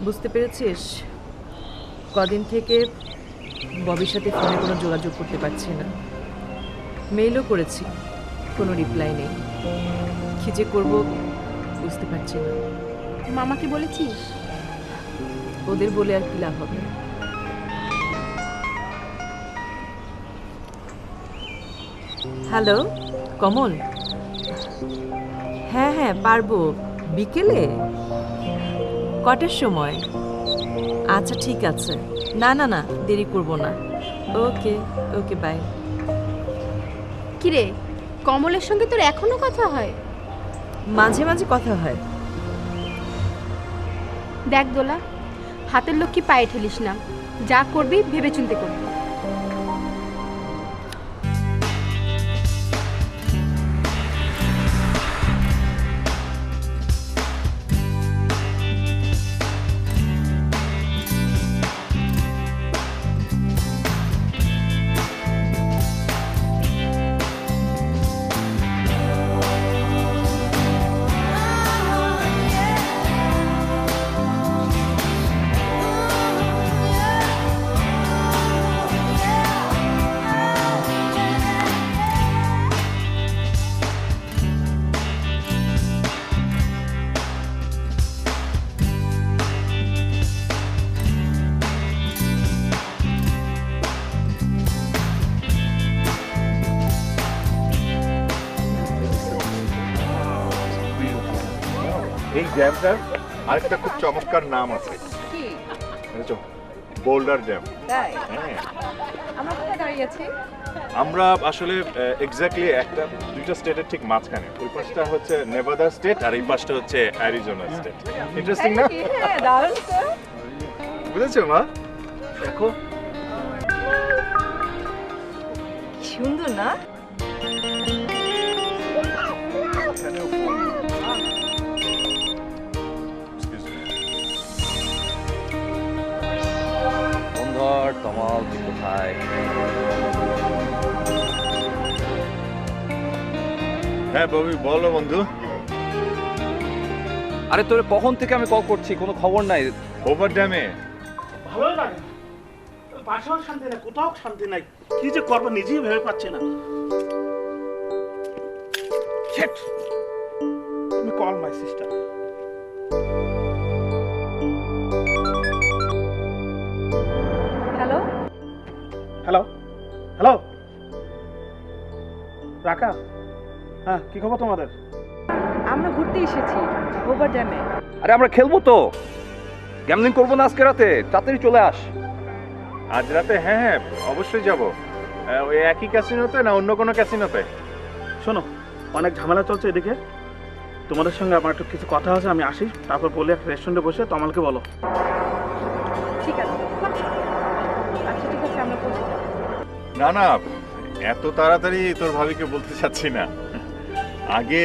বুঝতে পেরেছিস, কদিন থেকে ববির সাথে ফোনে কোনো যোগাযোগ করতে পারছি না। মেইলও করেছি, কোনো রিপ্লাই নেই। কি যে করবো বুঝতে পারছি না। মামাকে বলেছিস? ওদের বলে আর কি লাভ হবে? হ্যালো কমল, হ্যাঁ হ্যাঁ পারবো। বিকেলে কটার সময়? আচ্ছা ঠিক আছে, না না না দেরি করব না। ওকে ওকে বাই। কিরে, কমলের সঙ্গে তোর এখনো কথা হয়? মাঝে মাঝে কথা হয়। দেখ দোলা, হাতের লক্ষ্মী পায়ে ঠেলিস না, যা করবি ভেবে চিন্তে করবি। এই জ্যামটার আরেকটা খুব চমৎকার নাম আছে, কি বুঝেছো? Boulder jam. তাই হ্যাঁ, আমরা কোথায় দাঁড়িয়ে আছি? আমরা আসলে এক্স্যাক্টলি দুইটা স্টেটের ঠিক মাঝখানে। ওই পাশটা হচ্ছে নেভাদা স্টেট আর এই পাশটা হচ্ছে অ্যারিজোনা স্টেট। ইন্টারেস্টিং না? হ্যাঁ, দারুণ তো। বুঝেছো মা? দেখো কি সুন্দর না? বন্ধর তমাল তুই কোথায়? হ্যাঁ ববি, বলো বন্ধু। আরে তোরে কখন থেকে আমি কল করছি, কোনো খবর নাই। ওভার ড্যামে ভালোই লাগে, বাসাও শান্তি নাই, কোথাও শান্তি নাই, কি যে করবো নিজেই ভেবে পাচ্ছি না। তুমি call my sister. Hello, hello hello রাকা, হ্যাঁ কি খবর তোমাদের? আমরা ঘুরতে এসেছি ওভার ড্যামে। আরে আমরা খেলবো তো, গ্যামলিং করবো না আজকে রাতে, তাড়াতাড়ি চলে আস। আজ রাতে? হ্যাঁ হ্যাঁ অবশ্যই যাব। ওই একই ক্যাসিনোতে না অন্য কোনো ক্যাসিনোতে? শোনো, অনেক ঝামেলা চলছে এদিকে, তোমাদের সঙ্গে আমার একটু কিছু কথা আছে, আমি আসি, তারপর বলে একটা রেস্টুরেন্টে বসে তমালকে বলো। ঠিক আছে, আচ্ছা ঠিক আছে, আমরা পৌঁছে যাবো। না না, এত তাড়াতাড়ি তোর ভাবিকে বলতে চাচ্ছি না, আগে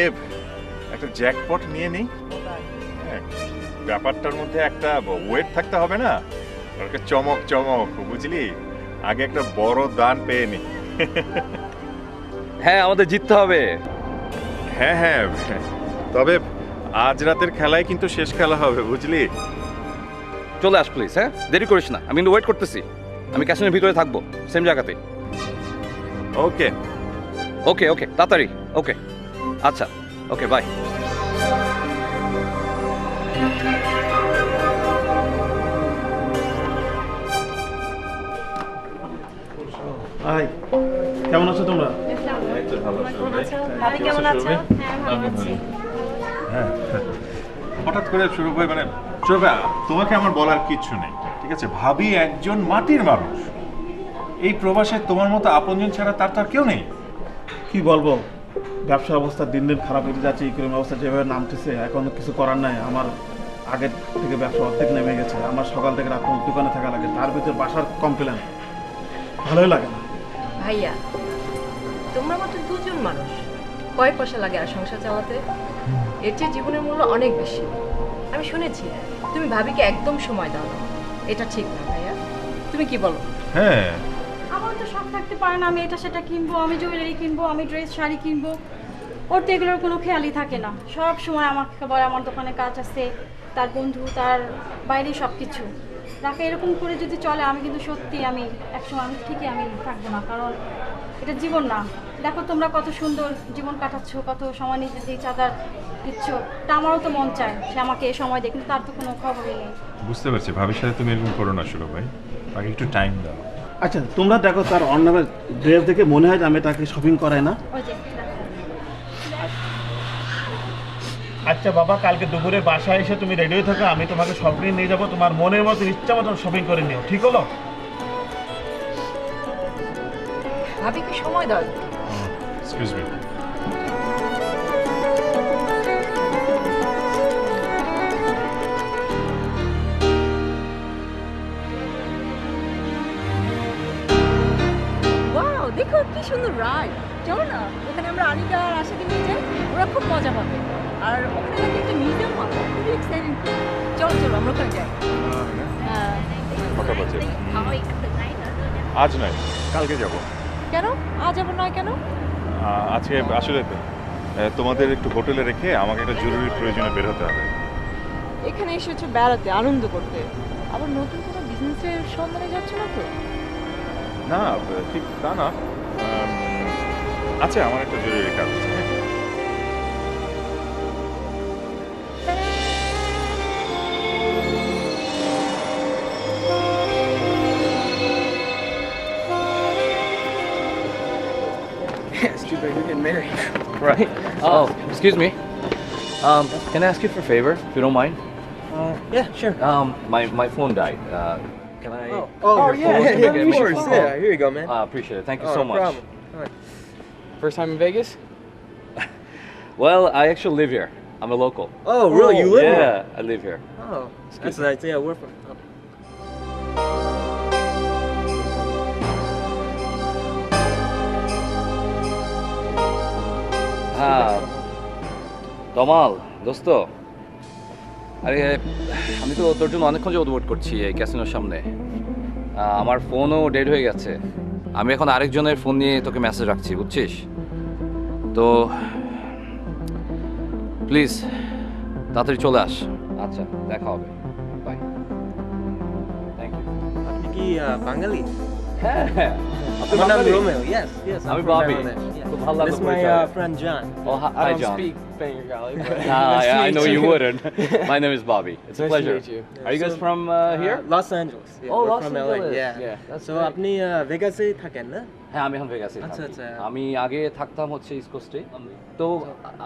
একটা জ্যাকপট নিয়ে নিই। হ্যাঁ, ব্যাপারটার মধ্যে একটা ওয়েট থাকতে হবে না, একটা চমক চমক, বুঝলি? আগে একটা বড় দান পেয়ে নি। হ্যাঁ, আমাদের জিততে হবে। হ্যাঁ হ্যাঁ, তবে আজ রাতের খেলায় কিন্তু শেষ খেলা হবে, বুঝলি? চলে আস প্লিজ। হ্যাঁ, দেরি করিস না, আমি কিন্তু ওয়েট করতেছি। আমি ক্যাসিনোর ভিতরে থাকবো, সেম জায়গাতে। ওকে ওকে ওকে, তাড়াতাড়ি। ওকে আচ্ছা, ওকে বাই। হাই, কেমন আছো তোমরা? ভাবি কেমন আছো? হ্যাঁ, হঠাৎ করে শুরু হয়, মানে শুরু হয়, তোমাকে আমার বলার কিচ্ছু নেই, ঠিক আছে? ভাবি একজন মাটির মানুষ, এই প্রবাসে তোমার মতো আপনজন ছাড়া তার তো আর কেউ নেই। কি বলবো, ব্যবসা অবস্থা দিন দিন খারাপ হয়ে যাচ্ছে, ইকোনমি অবস্থা যেভাবে নামতেছে, এখন কিছু করার নাই। আমার আগের থেকে ব্যবসা অর্ধেক নেমে গেছে, আমার সকাল থেকে রাত পর্যন্ত দোকানে থাকা লাগে, তার ভিতরে বাসার কমপ্লেন, ভালোই লাগে না। ভাইয়া, তোমরা মাত্র দুজন মানুষ, কয় পয়সা লাগে আর সংসার চালাতে? এর চেয়ে জীবনের মূল্য অনেক বেশি। আমি শুনেছি তুমি ভাবিকে একদম সময় দাও না, এটা ঠিক না ভাইয়া, তুমি কি বলো? হ্যাঁ, আমার তো শখ থাকতে পারে না, আমি এটা সেটা কিনবো, আমি জুয়েলারি কিনবো, আমি ড্রেস শাড়ি কিনবো, ওর তো এগুলোর কোনো খেয়ালই থাকে না। সব সময় আমাকে বলে আমার দোকানে কাজ আছে, তার বন্ধু, তার বাইরে সব কিছু। রাখা এরকম করে যদি চলে, আমি কিন্তু সত্যি আমি একসময় আমি ঠিকই আমি থাকবো না, কারণ এটা জীবন না। দেখো তোমরা কত সুন্দর জীবন কাটাচ্ছ, কত সময় নিজে দিয়ে চাঁদার দিচ্ছ, তা আমারও তো মন চায় সে আমাকে এই সময় দেয়, কিন্তু তার তো কোনো খবরই নেই। বুঝতে পারছি, ভাবির সাথে তুমি এরকম করো না শুরু ভাই, আগে একটু টাইম দাও। আচ্ছা তোমরা দেখো, তার অর্ণবের ড্রেস দেখে মনে হয় যে আমি তাকে শপিং করাই না। ওই যে আচ্ছা বাবা, কালকে দুপুরে বাসায় এসে তুমি রেডি হয়ে থাকো, আমি তোমাকে শপিং নিয়ে যাবো, তোমার মনের মতো ইচ্ছা মতন শপিং করে নিও, ঠিক হলো? ভাবিকে সময় দাও। এক্সকিউজ মি, সুন্দর রাইড, চলো না ওখানে আমরা আনিকা আর আশাকে নিয়ে যাই, ওরা খুব মজা পাবে। আর ওখানে নাকি একটা মিউজিয়াম হবে, খুবই এক্সাইটিং। চলো চলো আমরা ওখানে যাই। হ্যাঁ। কটা বাজে? আজ নয়, কালকে যাব। কেন আজ যাবো নয় কেন? আজকে আসলে তোমাদের একটু হোটেলে রেখে আমাকে একটা জরুরি প্রয়োজনে বের হতে হবে। এখানে এসেছো বেড়াতে, আনন্দ করতে, আবার নতুন কোনো বিজনেসের সন্ধানে যাচ্ছ না তো? না ঠিক তা না, আচ্ছা আমার একটা জরুরি কাজ আছে। It's too bad you're getting married. Right. Oh, excuse me. Can I ask you for a favor, if you don't mind? Yeah, sure. My phone died. Can I? Yeah, of course. Yeah, here you go, man. Appreciate it. Thank you so No much. problem. All right. First time in Vegas? Well, I actually live here. I'm a local. Oh, really? You live here? Yeah, I live here. Oh, that's nice. Yeah, we're from. হ্যাঁ তমাল দোস্ত, আরে আমি তো তোর জন্য অনেকক্ষণ যাবত wait করছি এই ক্যাসিনোর সামনে। আমার ফোনও ডেড হয়ে গেছে। আমি এখন আরেকজনের ফোন নিয়ে তোকে মেসেজ রাখছি, বুঝছিস? তো প্লিজ তাড়াতাড়ি চলে আস। আচ্ছা, দেখা হবে, বাই। Thank you. আপনি কি বাঙালি? হ্যাঁ হ্যাঁ, আপনি My name Bangali? is Romeo. Yes, yes. আমি I'm from Bobby। Bangladesh. Yeah. খুব ভালো লাগলো This is my পরিচয়। friend John. Oh, hi, I don't John. speak Bengali, but I know you wouldn't. My name is Bobby. It's a Nice to pleasure. meet you. Are you guys So, from here? Los Angeles. Yeah, Oh, we're Los from Angeles. LA. Yeah. That's So great. আপনি ভেগাসে থাকেন না? হ্যাঁ, আমি এখন ভেগাসে আচ্ছা, থাকি। আচ্ছা। আমি আগে থাকতাম হচ্ছে ইস্ট কোস্টে। তো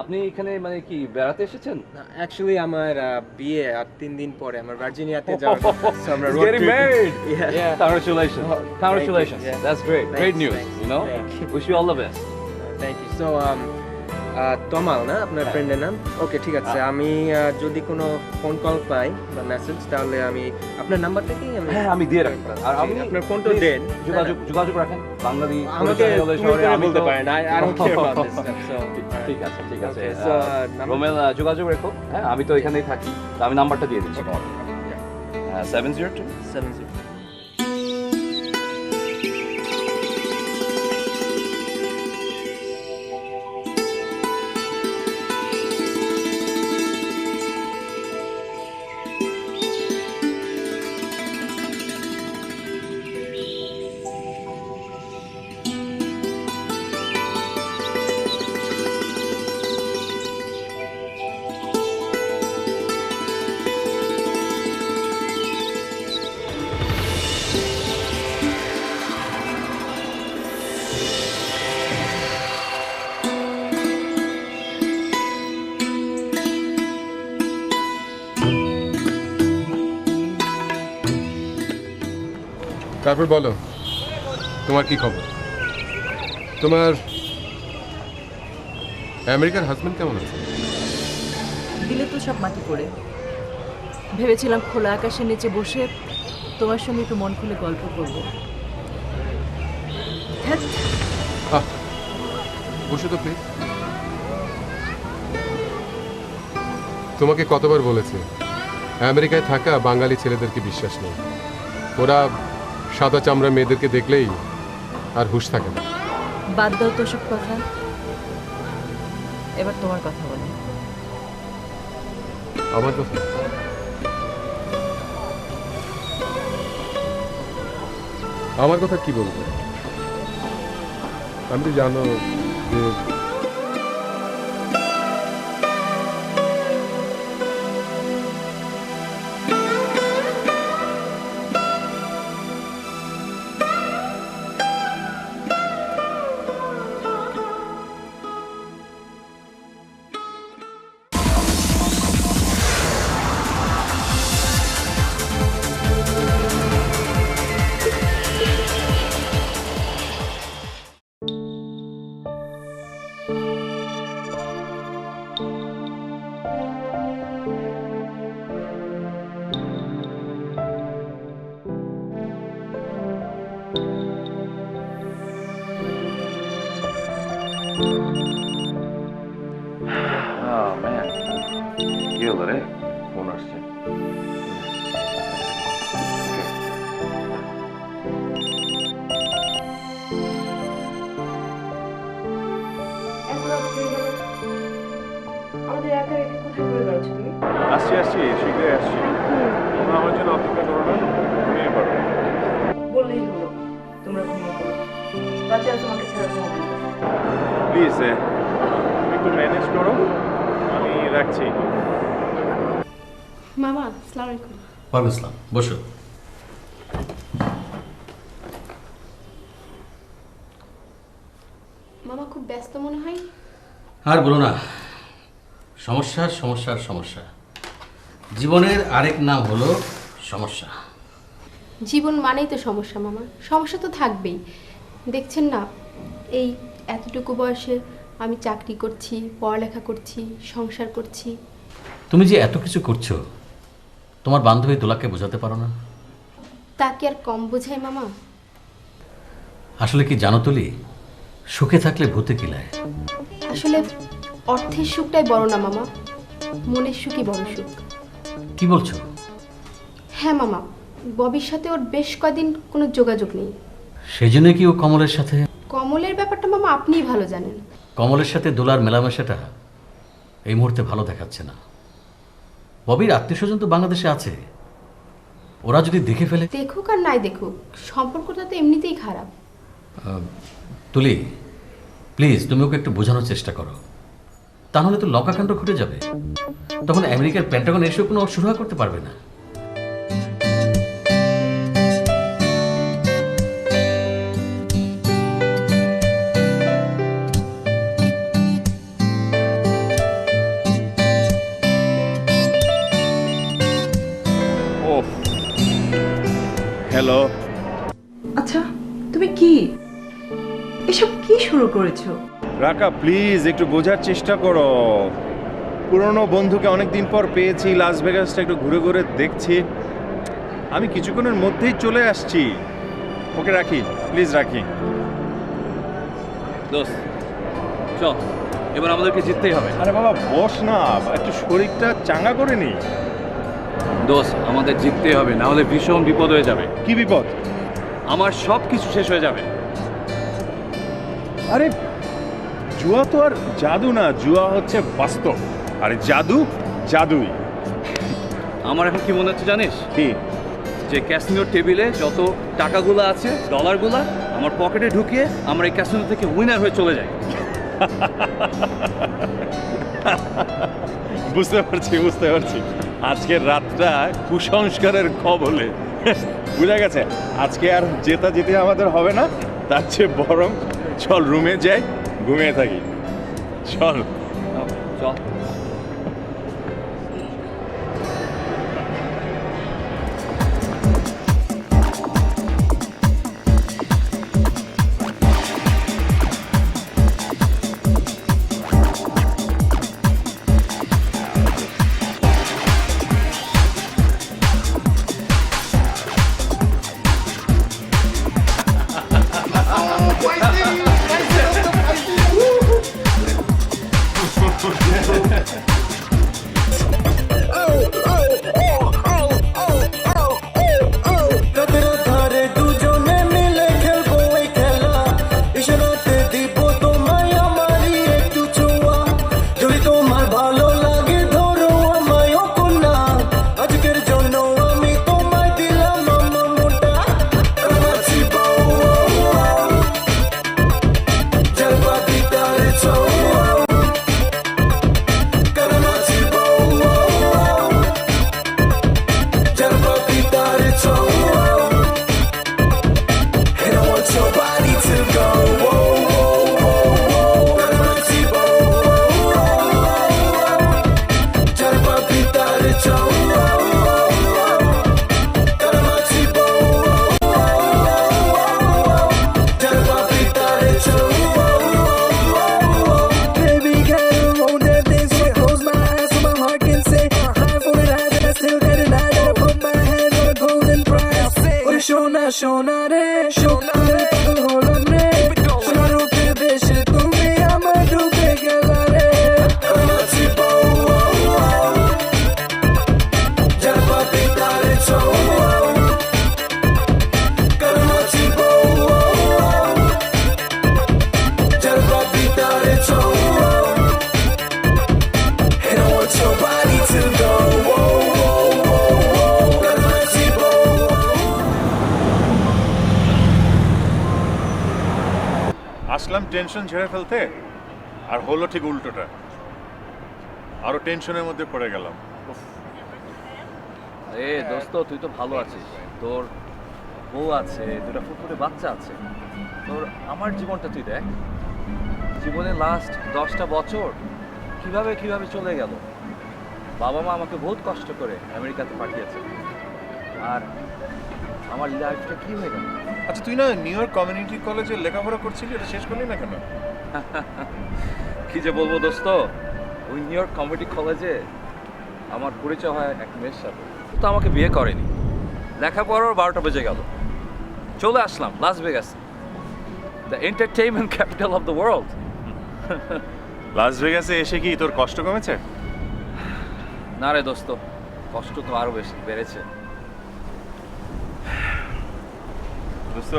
আপনি এখানে মানে কি বেড়াতে এসেছেন? Actually আমার বিয়ে আর 3 দিন পরে আমার ভার্জিনিয়াতে যাওয়ার কথা। So আমরা He's road getting trip- married. Yeah. Congratulations. Congratulations. Yeah. That's great. Thanks, Great news, thanks. you know? Thank you. Wish you all the best. Thank you. So তমাল না আপনার ফ্রেন্ডের নাম? ওকে, ঠিক আছে। আমি যদি কোনো ফোন কল পাই বা মেসেজ, তাহলে আমি আপনার নাম্বার থেকেই হ্যাঁ, আমি দিয়ে রাখবো। আর আপনি আপনার ফোনটা please দেন। যোগাযোগ রাখেন। বাঙালি আমাকে পরিচয় হলে তুমি শহরে করে আমি বলতে তো- পারেন। I don't care about this stuff. So ঠিক আছে, ঠিক আছে। Okay, so, number- রোমেল, যোগাযোগ রেখো। হ্যাঁ, আমি তো এখানেই থাকি। তো আমি নাম্বারটা দিয়ে দিচ্ছি তোমাকে। 702 70. তারপর বলো, তোমার কি খবর? তোমার আমেরিকার হাজবেন্ড কেমন আছে? দিলে তো সব মাটি পড়ে। ভেবেছিলাম খোলা আকাশের নিচে বসে তোমার সঙ্গে একটু মন খুলে গল্প করব। ধ্যাৎ, বসে তো প্লিজ। তোমাকে কতবার বলেছে আমেরিকায় থাকা বাঙালি ছেলেদেরকে বিশ্বাস নেই। ওরা সাদা চামড়া মেয়েদেরকে দেখলেই আর হুঁশ থাকে না। বাদ দাও তো সব কথা, এবার তোমার কথা বলো। আমার কথা? আমার কথা কি বলবো? আমি তো জানো যে ম্যান কি হলো রে? ফোন আসছে। আমাদের একা রেখে কোথায় ঘুরে বেড়াচ্ছ তুমি? আসছি শীঘ্রই আসছি। তোমরা আমার জন্য অপেক্ষা করো না, ঘুমিয়ে পড়ো। বললেই হলো তোমরা ঘুমিয়ে পড়ো, বাচ্চারা তোমাকে ছাড়া ঘুমাবে না। প্লিজ একটু ম্যানেজ করো, আমি রাখছি। মামা আসসালামু আলাইকুম। ওয়ালাইকুম আসসালাম, বসো। মামা খুব ব্যস্ত মনে হয়। আর বলো না, সমস্যা। জীবনের আরেক নাম হলো সমস্যা। জীবন মানেই তো সমস্যা মামা, সমস্যা তো থাকবেই। দেখছেন না এই এতটুকু বয়সে আমি চাকরি করছি, পড়ালেখা করছি, সংসার করছি। তুমি যে এত কিছু করছো, তোমার বান্ধবী দোলাকে বোঝাতে পারো না? তাকে আর কম বোঝায় মামা? আসলে কি জানো তুলি, সুখে থাকলে ভূতে কিলায়। আসলে অর্থের সুখটাই বড় না মামা, মনের সুখই বড় সুখ। কি বলছো? হ্যাঁ মামা, ববির সাথে ওর বেশ কদিন কোনো যোগাযোগ নেই। সেই জন্য কি ও কমলের সাথে? কমলের ব্যাপারটা মামা আপনিই ভালো জানেন। কমলের সাথে দোলার মেলামেশাটা এই মুহূর্তে ভালো দেখাচ্ছে না। ববির আত্মীয় স্বজন তো বাংলাদেশে আছে, ওরা যদি দেখে ফেলে। দেখুক আর নাই দেখুক, সম্পর্কটা তো এমনিতেই খারাপ। তুলি প্লিজ, তুমি ওকে একটু বোঝানোর চেষ্টা করো, তাহলে তো লঙ্কাকাণ্ড ঘটে যাবে। তখন আমেরিকার পেন্টাগন এসেও কোনো সুরাহা করতে পারবে না। হ্যালো। আচ্ছা তুমি কি এসব কি শুরু করেছো? রাকা প্লিজ একটু বোঝার চেষ্টা করো। পুরনো বন্ধুকে অনেকদিন পর পেয়েছি, লাস ভেগাসটা একটু ঘুরে ঘুরে দেখছি। আমি কিছুক্ষণের মধ্যেই চলে আসছি। ওকে রাখি, প্লিজ রাখি। দোস্ত চল, এবার আমাদেরকে জিততেই হবে। আরে বাবা বস না, একটু শরীরটা চাঙ্গা করে নি। দোস্ত আমাদের জিততেই হবে, না হলে ভীষণ বিপদ হয়ে যাবে। কি বিপদ? আমার সব কিছু শেষ হয়ে যাবে। আরে জুয়া তো আর জাদু না, জুয়া হচ্ছে বাস্তব। আরে জাদু জাদুই। আমার এখন কি মনে হচ্ছে জানিস? কি? যে ক্যাসিনোর টেবিলে যত টাকাগুলো আছে, ডলারগুলা আমার পকেটে ঢুকিয়ে আমরা এই ক্যাসিনো থেকে উইনার হয়ে চলে যাই। বুঝতে পারছি। আজকের রাতটা কুসংস্কারের কবলে। বুঝা গেছে, আজকে আর জেতা জিতে আমাদের হবে না, তার চেয়ে বরং চল রুমে যাই, ঘুমিয়ে থাকি। চল চল। সোনা রে সোনা রে পাগল হলাম রে সোনার রূপের দেশে তুমি আমার ডুবে গেলা রে গেলাম টেনশন ঝেড়ে ফেলতে, আর হলো ঠিক উল্টোটা, আরো টেনশনের মধ্যে পড়ে গেলাম। এ দোস্ত, তুই তো ভালো আছিস, তোর বউ আছে, দুটা ফুটফুটে বাচ্চা আছে, তোর আমার জীবনটা তুই দেখ। জীবনের লাস্ট 10টা বছর কিভাবে কিভাবে চলে গেল। বাবা মা আমাকে বহুত কষ্ট করে আমেরিকাতে পাঠিয়েছে, আর আমার লাইফটা কি হয়ে গেল। আচ্ছা, তুই না নিউ ইয়র্ক কমিউনিটি কলেজে লেখাপড়া করছিলি, এটা শেষ করলি না কেন? কি যে বলবো দোস্ত, ওই নিউ ইয়র্ক কমিউনিটি কলেজে আমার পরিচয় হয় এক মেয়ের সাথে, তো আমাকে বিয়ে করেনি। লেখাপড়ার 12টা বেজে গেল, চলে আসলাম Las Vegas, the entertainment capital of the world. Las ভেগাসে এসে কি তোর কষ্ট কমেছে? না রে দোস্ত, কষ্ট তো আরো বেশি বেড়েছে। দোস্ত,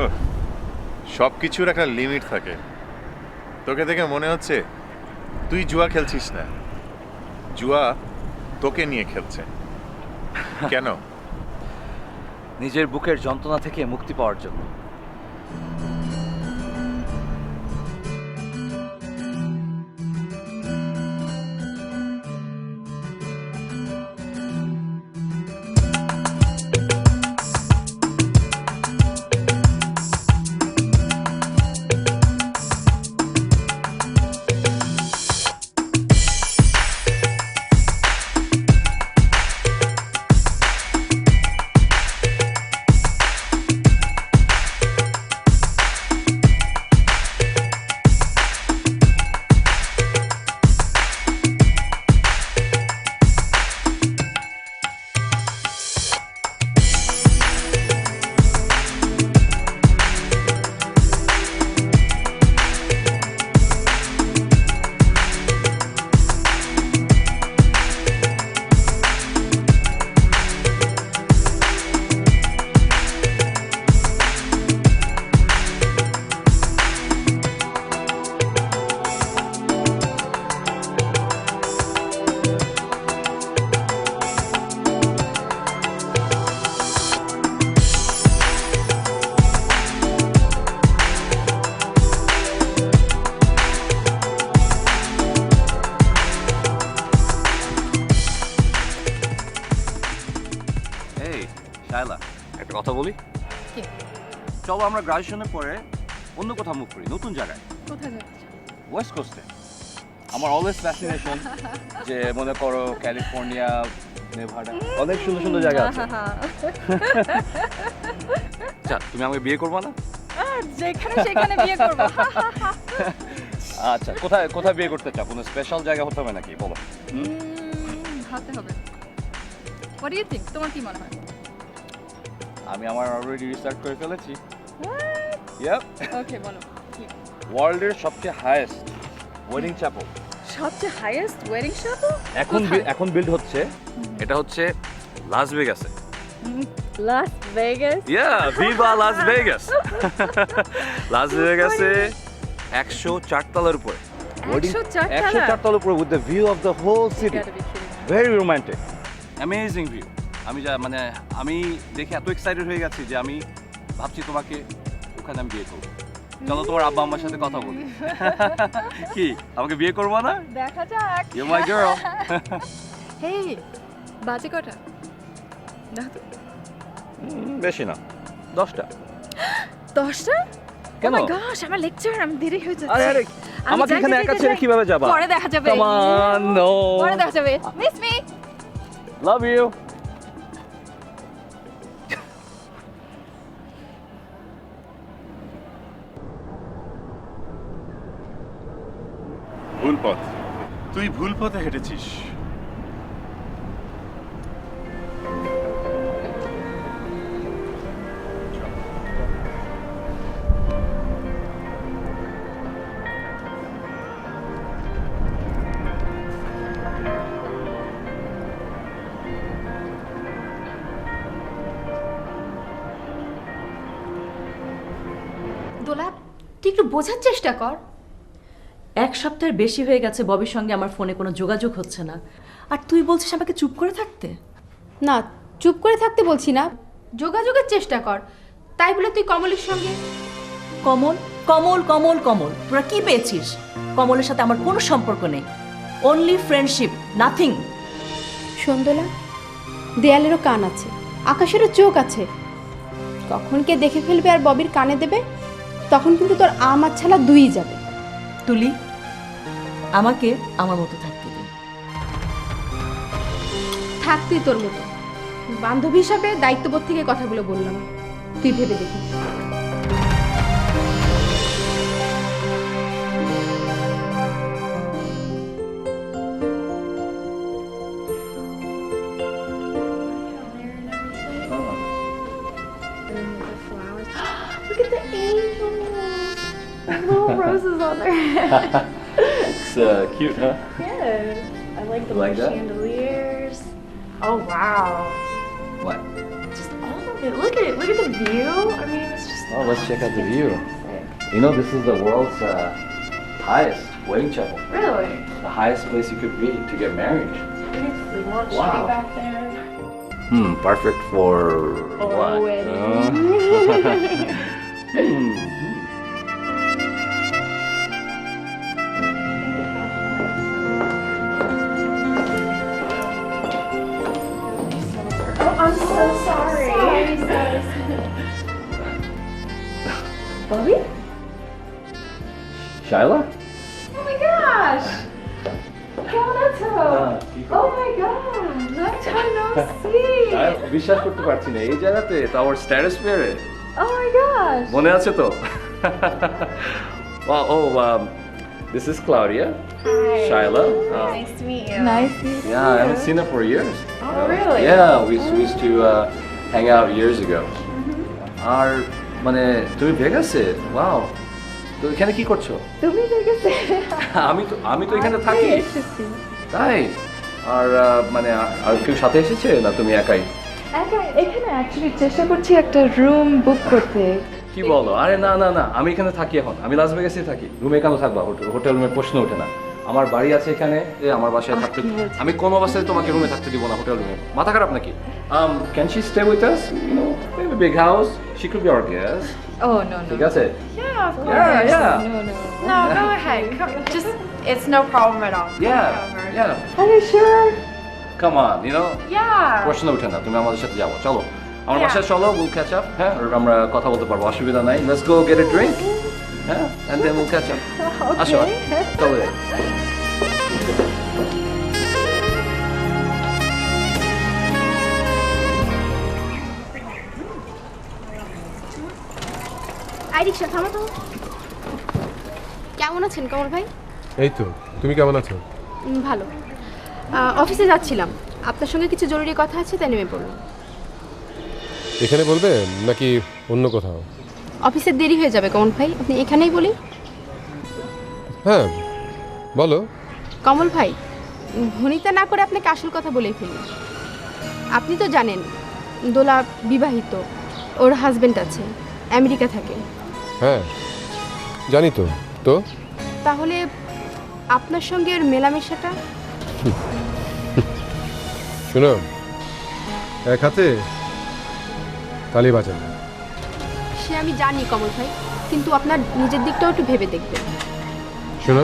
সব কিছুর একটা লিমিট থাকে। তোকে দেখে মনে হচ্ছে তুই জুয়া খেলছিস না, জুয়া তোকে নিয়ে খেলছে। কেন? নিজের বুকের যন্ত্রণা থেকে মুক্তি পাওয়ার জন্য। শায়লা, একটা কথা বলি। কি? চলো আমরা গ্রাজুয়েশনের পরে অন্য কোথাও মুভ করি, নতুন জায়গায়। কোথায় যাচ্ছ? ওয়েস্ট কোস্টে। আমার অলওয়েজ ফ্যাসিনেশন যে মনে করো ক্যালিফোর্নিয়া, নেভাডা, অনেক সুন্দর সুন্দর জায়গা আছে। আচ্ছা, তুমি আমাকে বিয়ে করবে না? যেখানে সেখানে বিয়ে করব। আচ্ছা, কোথায় কোথায় বিয়ে করতে চাও? কোনো স্পেশাল জায়গা হতে হবে নাকি বলো? ভাবতে হবে। What do you think? তোমার কি মনে হয়? আমি আমার অলরেডি রিসার্চ করে ফেলেছি। ইয়েপ। ওকে, বলো। ওয়ার্ল্ডের সবচেয়ে হাইয়েস্ট ওয়েডিং চ্যাপেল। সবচেয়ে হাইয়েস্ট ওয়েডিং চ্যাপেল এখন বিল্ড হচ্ছে। এটা হচ্ছে লাস ভেগাসে। Las Vegas? Yeah, viva Las Vegas. Las ভেগাসে 104 তলার উপরে। 104 তলার উপরে with the view of the whole city. Very romantic, amazing view. আমি দেখে এত এক্সাইটেড হয়ে গেছি যে আমি ভাবছি তোমাকে ওখানে আমি বিয়ে করবো। চলো তোমার আব্বা আম্মার সাথে কথা বলি। কি, আমাকে বিয়ে করবো না? দেখা যাক। You my girl. হেই, বাজে কটা? দেখো বেশি না, 10টা। 10টা? কেন? ও মাই গশ, আমার লেকচার, আমি দেরি হয়ে যাচ্ছে। আরে আমাকে এখানে একা ছেড়ে কিভাবে যাবা? পরে দেখা যাবে। Come on, no. পরে দেখা যাবে। Miss me. Love you. ভুল পথ, তুই ভুল পথে হেঁটেছিস। দোলা, তুই একটু বোঝার চেষ্টা কর। এক সপ্তাহের বেশি হয়ে গেছে ববির সঙ্গে আমার ফোনে কোনো যোগাযোগ হচ্ছে না, আর তুই বলছিস আমাকে চুপ করে থাকতে। না, চুপ করে থাকতে বলছি না, যোগাযোগের চেষ্টা কর। তাই বলে তুই কমলের সঙ্গে। কমল কমল কমল, তোরা কি পেয়েছিস? কমলের সাথে আমার কোনো সম্পর্ক নেই, অনলি ফ্রেন্ডশিপ, নাথিং। সন্দোলা, দেয়ালেরও কান আছে, আকাশেরও চোখ আছে। কখন কে দেখে ফেলবে আর ববির কানে দেবে, তখন কিন্তু তোর আম আর ছালা দুই যাবে। তুলি, আমাকে আমার মতো থাকতে দে। থাকতি তোর মতো, বান্ধবী হিসাবে দায়িত্ববোধ থেকে কথাগুলো বললাম, তুই ভেবে দেখিস। Look at the angels. Little roses on their head. It's cute, huh? Yeah. I like the Like little that? chandeliers. Oh wow. What? Just all of it. Look at it. Look at the view. I mean, it's just. Oh, let's check out the view. You know, this is the world's highest wedding chapel. Really? The highest place you could be to get married. It's the lunch Wow. right back there. Perfect for what? Oh, I'm so sorry. Sorry. Bobby, Shyla? oh my gosh, Kemonato. Oh my god, long time no see. বিশ্বাস করতে পারছি না, এই জায়গাতে tower স্ট্র্যাটোস্ফিয়ারে। Oh my gosh. মনে আছে তো? Wow, this is Claudia. Hi. Shyla. Nice to meet you. Nice to meet you. Yeah, I haven't seen her for years. Oh, really? Yeah, we used to hang out years ago. আর মানে তুমি ভেগাসে? Wow. তো এখানে কি করছো? তুমি দেখেছে? আমি তো এখানে থাকি। তাই? আর মানে আর কেউ সাথে এসেছে না তুমি একাই? এখানে অ্যাকচুয়ালি চেষ্টা করছি একটা রুম বুক করতে। কি বলো? আরে না, আমি এখানে থাকি এখন। আমি লাস ভেগাসে থাকি। রুমে কেন থাকবা? হোটেল রুমে প্রশ্ন ওঠে না। আমার বাড়ি আছে এখানে, আমার বাসায় থাকতে। আমি কোনো অবস্থায় তোমাকে রুমে থাকতে দিব না, হোটেল রুমে। মাথা খারাপ নাকি? Can she stay with us? You know, we have a big house. She could be our guest. Oh no. ঠিক আছে? Yeah, of course. Yeah. No, go ahead. Just, it's no problem at all. Yeah. Are you sure? Come on, you know. Yeah. প্রশ্ন ওঠে না, তুমি আমাদের সাথে যাবো। চলো আমার Yeah. বাসায় চলো, we'll catch up. হ্যাঁ, আর আমরা কথা বলতে পারবো, অসুবিধা নাই। Let's go get a drink. হ্যাঁ, and then we'll catch up. আসো, চলো যাই। আই রিক্সা থামো তো। কেমন আছেন কমল ভাই? এই তো, তুমি কেমন আছো? ভালো। অফিসে যাচ্ছিলাম, আপনার সঙ্গে কিছু জরুরি কথা আছে, তাই নেমে পড়লাম। এখানে বলবে নাকি অন্য কোথাও? অফিসের দেরি হয়ে যাবে কমল ভাই, আপনি এখানেই বলি। হ্যাঁ বলো। কমল ভাই, ভনিতা না করে আপনাকে আসল কথা বলেই ফেলি। আপনি তো জানেন দোলা বিবাহিত, ওর হাজবেন্ড আছে, আমেরিকা থাকে। হ্যাঁ জানি তো। তো তাহলে আপনার সঙ্গে ওর মেলামেশাটা? শোনো, এক হাতে তালি বাজাবে। সে আমি জানি কমল ভাই, কিন্তু আপনার নিজের দিকটাও একটু ভেবে দেখবেন। শোনো,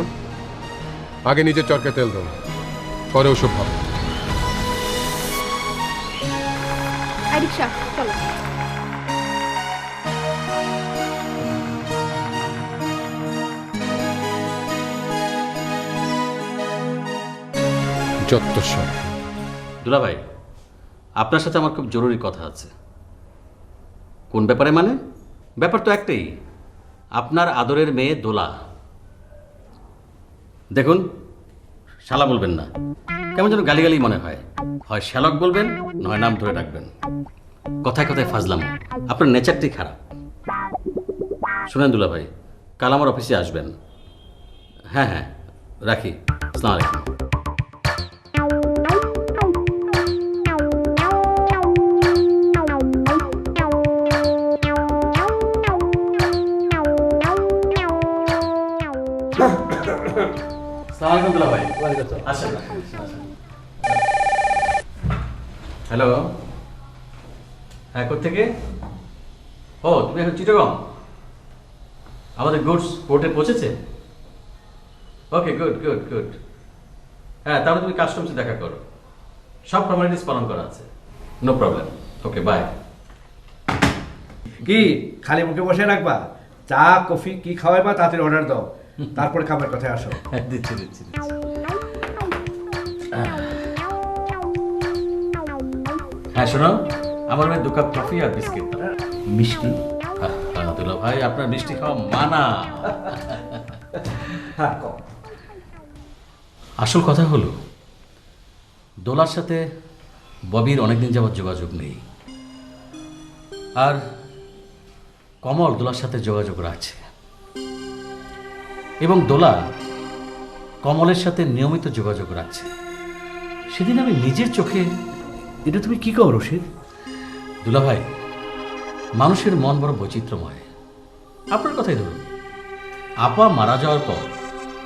আগে নিজের চরকে তেল দাও, পরে ওসব ভাবো। আই রিক্সা চলো। যত সব। দুলা ভাই, আপনার সাথে আমার খুব জরুরি কথা আছে। কোন ব্যাপারে মানে? ব্যাপার তো একটাই, আপনার আদরের মেয়ে দোলা। দেখুন, শালা বলবেন না, কেমন যেন গালিগালি মনে হয়। হয় শ্যালক বলবেন, নয় নাম ধরে রাখবেন। কথায় কথায় ফাজলাম, আপনার নেচারটাই খারাপ। শুনেন দুলা ভাই, কাল আমার অফিসে আসবেন। হ্যাঁ, রাখি। আসসালামু আলাইকুম। হ্যালো, হ্যাঁ কোথেকে? ও তুমি এখন চিটাগং? আমাদের গুডস পোর্টে পৌঁছেছে? ওকে, গুড গুড গুড। হ্যাঁ, তাহলে তুমি কাস্টমসে দেখা করো, সব ফর্মালিটিস পালন করা আছে। No problem. Okay, bye. কি খালি মুখে বসে রাখবা? চা কফি কি খাওয়াইবা তাড়াতাড়ি অর্ডার দাও, তারপরে খাবার কথায় আসো। দিচ্ছি দিচ্ছি দিচ্ছি। হ্যাঁ শোনো, আমার মেয়ে 2 কাপ কফি আর বিস্কিট। মিষ্টি? দুলা ভাই, আপনার মিষ্টি খাওয়া মানা। আসল কথা হলো, দোলার সাথে ববির অনেকদিন যাবৎ যোগাযোগ নেই, আর কমল দোলার সাথে যোগাযোগ রাখছে, এবং দোলা কমলের সাথে নিয়মিত যোগাযোগ রাখছে। সেদিন আমি নিজের চোখে। এটা তুমি কি কও রশিদ? দুলা ভাই, মানুষের মন বড় বৈচিত্র্যময়। আপনার কথাই ধরুন, আপা মারা যাওয়ার পর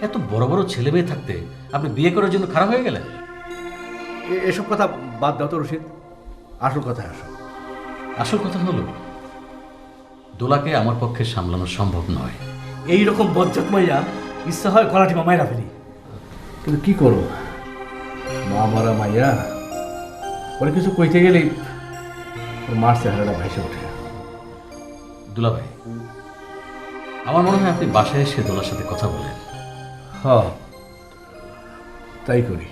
এত বড় বড় ছেলে মেয়ে থাকতে আপনি বিয়ে করার জন্য খারাপ হয়ে গেলেন। এসব কথা বাদ দাও তো রশিদ, আসল কথায় আসো। আসল কথা হলো, দোলাকে আমার পক্ষে সামলানো সম্ভব নয়। এইরকম বজ্জাত মাইয়া ইচ্ছা হয় গলাটি মামাইরা ফেলি, কিন্তু কি করো, মা মারা মাইয়া ওরা কিছু কইতে গেলেই ওর মার চেহারাটা ভাইসে ওঠে। দুলা ভাই, আমার মনে হয় আপনি বাসায় এসে দোলার সাথে কথা বলেন। হ্যাঁ, তাই করি।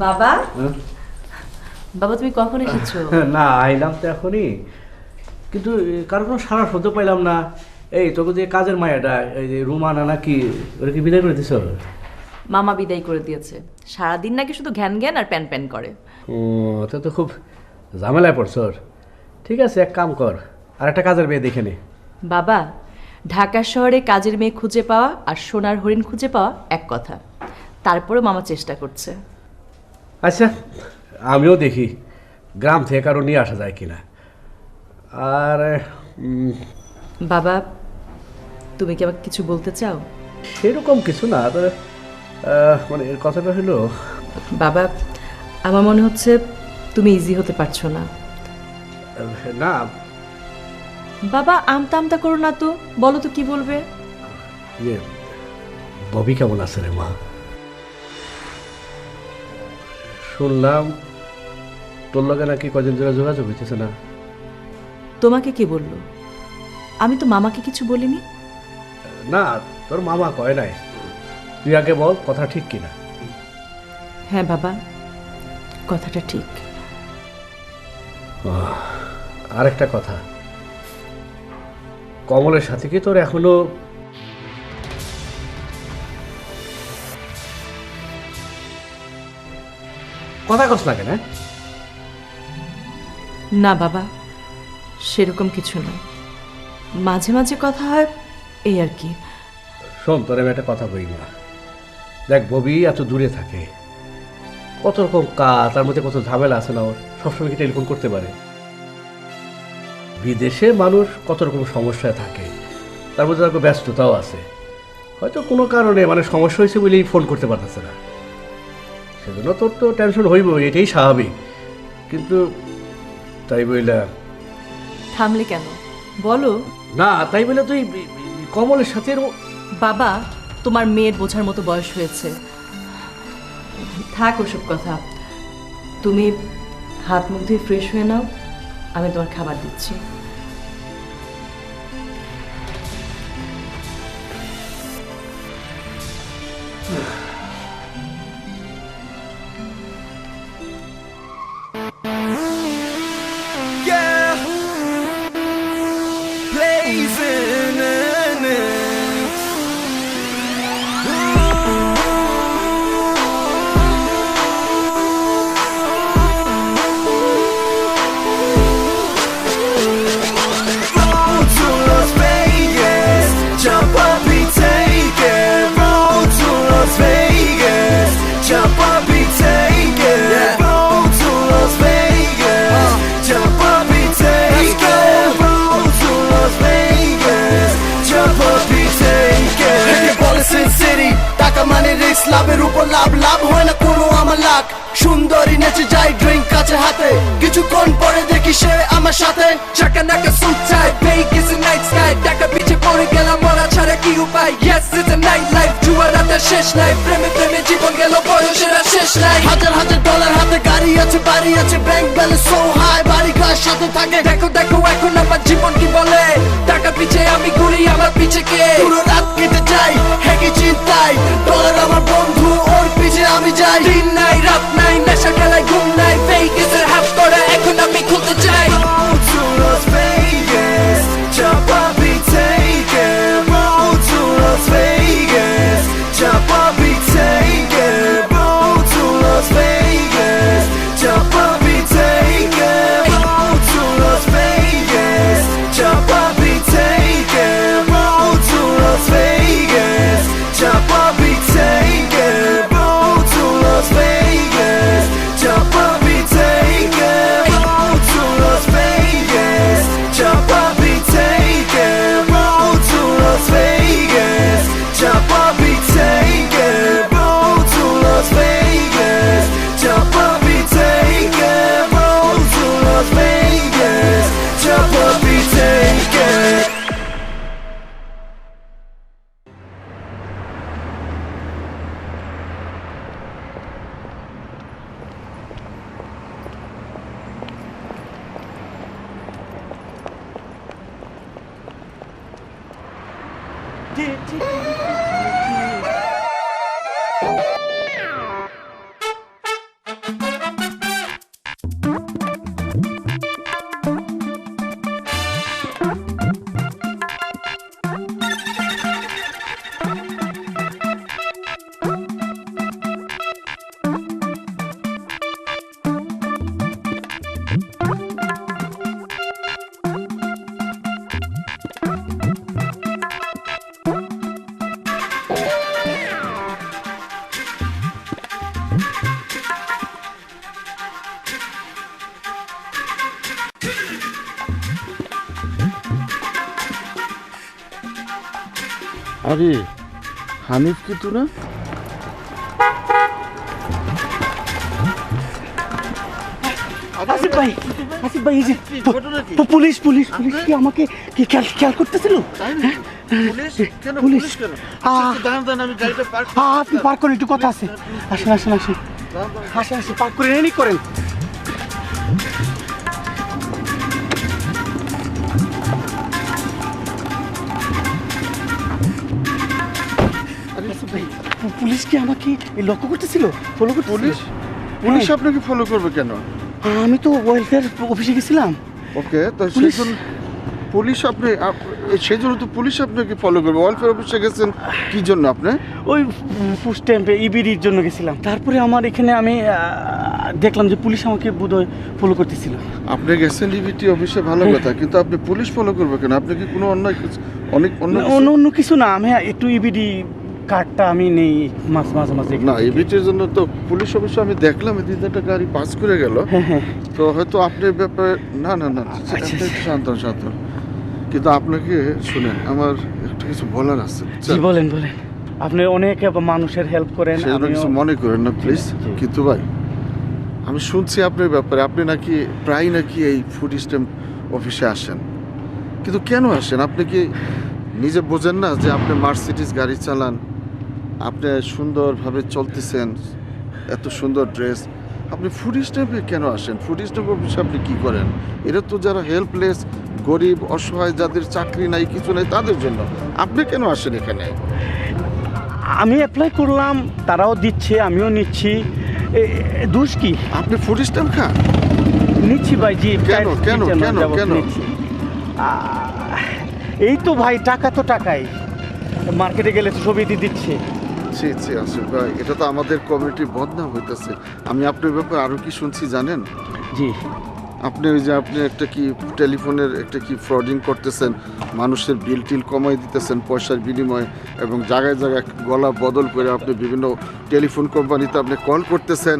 বাবা, বাবা তুমি কখন এসেছো? না, আইলাম তো এখনই, কিন্তু কারো কোনো সারা শুনতে পাইলাম না। এই তোকে যে কাজের মায়াটা, এই যে রুমানা নাকি, ওরা কি বিদায় করে দিছ? মামা বিদায় করে দিয়েছে। সারাদিন নাকি শুধু ঘ্যান ঘ্যান আর প্যান প্যান করে। ও, তো খুব ঝামেলায় পড়ছ। ঠিক আছে, এক কাম কর, আর একটা কাজের মেয়ে দেখে নে। বাবা, ঢাকা শহরে কাজের মেয়ে খুঁজে পাওয়া আর সোনার হরিণ খুঁজে পাওয়া এক কথা। তারপরে মামা চেষ্টা করছে। আচ্ছা, আমিও দেখি গ্রাম থেকে কারো নিয়ে আসা যায় কিনা। আর বাবা, তুমি কি আমাকে কিছু বলতে চাও? সেরকম কিছু না, তবে মানে এর কথাটা হলো, বাবা, আমার মনে হচ্ছে তুমি ইজি হতে পারছো না। না বাবা, আমতা আমতা করো না তো, বলো তো কি বলবে। ইয়ে, ববি কেমন আছে রে মা? শুনলাম তোর লগে নাকি কদিন ধরে যোগাযোগ হইতেছে না। তোমাকে কে বললো? আমি তো মামাকে কিছু বলিনি। না, তোর মামা কয় নাই, তুই আগে বল কথা ঠিক কিনা। হ্যাঁ বাবা, কথাটা ঠিক। আর একটা কথা, কমলের সাথে কি তোর এখনো কথা কস লাগে না? না বাবা, সেরকম কিছু না, মাঝে মাঝে কথা হয়, এই আর কি। শোন, তোর আমি একটা কথা বলি না, দেখ ববি এত দূরে থাকে, কত রকম কাজ, তার মধ্যে কত ঝামেলা আছে না, ওর সবসময় কি টেলিফোন করতে পারে? বিদেশে মানুষ কত রকম সমস্যায় থাকে, তার মধ্যে তার ব্যস্ততাও আছে, হয়তো কোনো কারণে মানে সমস্যা হয়েছে বলেই ফোন করতে পারতেছে না, সেজন্য তোর তো টেনশন হইব, এটাই স্বাভাবিক। কিন্তু তাই বইলা থামলে কেন বলো না, তাই বলে তুই কমলের সাথে। বাবা, তোমার মেয়ের বোঝার মতো বয়স হয়েছে, থাক ওসব কথা। তুমি হাত মুখ ধুয়ে ফ্রেশ হয়ে নাও, আমি তোমার খাবার দিচ্ছি। লাভের উপর লাভ, লাভ হয় না কোনো আমার লাখ। সুন্দরী নেচে যাই ড্রিঙ্ক কাছে হাতে, কিছুক্ষণ পরে দেখি সে আমার সাথে। চাকা নাকা সুট চাই, Vegas নাইট স্কাই, টাকা পিছে পড়ে গেলাম মরা ছাড়া কি উপায়। Yes it's a night life, জুয়া রাতের শেষ নাই, প্রেমে প্রেমে জীবন গেল বয়সের আর শেষ নাই। হাজার হাজার ডলার হাতে, গাড়ি আছে বাড়ি আছে, ব্যাংক ব্যালেন্স সো হাই, বাড়ি ঘর সাথে থাকে। দেখো দেখো এখন আমার জীবন কি বলে, টাকা পিছে আমি ঘুরি আমার পিছে কে। পুরো রাত কেটে যাই হেগে চিন্তায়, ডলার আমার বন্ধু ওর পিছে আমি যাই। দিন নাই রাত নাই, নেশা খেলায় ঘুম নাই, Vegas এর হাফ করে এখন আমি খুলতে চাই। Road to Las Vegas, চাপাবি take it. Road to Las Vegas, চাপাবি take it. Road to Las Vegas, চাপাবি take it. Road to Las Vegas, চাপাবি take it. Road to Las Vegas, চাপাবি take it. Road to Las Vegas, চাপাবি take it. Road to Las Vegas, চাপাবি take it. Road to Las Vegas, চাপাবি take it. Road to Las Vegas, চাপাবি take it. Road to Las Vegas, চাপাবি take it. আরে হানিফ কি তু না? আসিফ ভাই, আসিফ ভাই, এই যে police police police কি আমাকে কি খেয়াল করতেছিল? পুলিশ কেন? আপনি পার্ক করেন, একটু কথা আছে। আসেন আসেন আসেন আসেন আসেন, পার্ক করে এনে করেন। পুলিশ কি আমাকে লক্ষ্য করতেছিল, ফলো করতেছিল? পুলিশ আপনাকে ফলো করবে কেন? আমি তো ওয়েলফেয়ার অফিসে গেছিলাম। ওকে, তো পুলিশ আপনি সেই জন্য তো পুলিশ আপনাকে ফলো করবে। ওয়েলফেয়ার অফিসে গেছেন কি জন্য আপনি? ওই ফুড স্ট্যাম্পে ইবিডির জন্য গেছিলাম। তারপরে আমার এখানে আমি দেখলাম যে পুলিশ আমাকে বোধহয় ফলো করতেছিল। আপনি গেছেন ইবিটি অফিসে, ভালো কথা, কিন্তু আপনি পুলিশ ফলো করবে কেন? আপনি কি কোনো অন্য অন্য কিছু না, আমি একটু ইবিডি কার্ডটা আমি নেই মাঝে মাঝে। না, ইবিটির জন্য তো পুলিশ অফিসে আমি দেখলাম এদিকে একটা গাড়ি পাস করে গেল, তো হয়তো আপনার ব্যাপারে না না না শান্ত শান্ত। কিন্তু আপনাকে শুনেন, আমার একটা কিছু বলার আছে। বলেন বলেন, আপনি অনেক মানুষের হেল্প করেন, সেজন্য কিছু মনে করেন না প্লিজ। কিন্তু ভাই, আমি শুনছি আপনার ব্যাপারে, আপনি নাকি প্রায় নাকি এই ফুড স্ট্যাম্প অফিসে আসেন। কিন্তু কেন আসেন? আপনি কি নিজে বোঝেন না যে আপনি মার্সিডিজ গাড়ি চালান, আপনি সুন্দরভাবে চলতেছেন, এত সুন্দর ড্রেস, আপনি ফুড স্ট্যাম্পে কেন আসেন? ফুড স্ট্যাম্প অফিসে আপনি কী করেন? এরা তো যারা হেল্পলেস, গরিব, অসহায়, যাদের চাকরি নাই, কিছু নাই, তাদের জন্য। আপনি কেন আসেন এখানে? আমি অ্যাপ্লাই করলাম, তারাও দিচ্ছে, আমিও নিচ্ছি, দোষ কি? আপনি ফুড স্ট্যাম্প খান? নিচ্ছি ভাই, জি। কেন কেন কেন কেন? এই তো ভাই, টাকা তো টাকাই, মার্কেটে গেলে তো সবই দিয়ে দিচ্ছে। ছি ছি আসিফ ভাই, এটা তো আমাদের কমিউনিটির বদনাম হইতেছে। আমি আপনার ব্যাপারে আরও কি শুনছি জানেন? জি। আপনি ওই যে আপনি একটা কি টেলিফোনের একটা কি ফ্রডিং করতেছেন, মানুষের বিল টিল কমাই দিতেছেন পয়সার বিনিময়ে, এবং জায়গায় জায়গায় গলা বদল করে আপনি বিভিন্ন টেলিফোন কোম্পানিতে আপনি কল করতেছেন।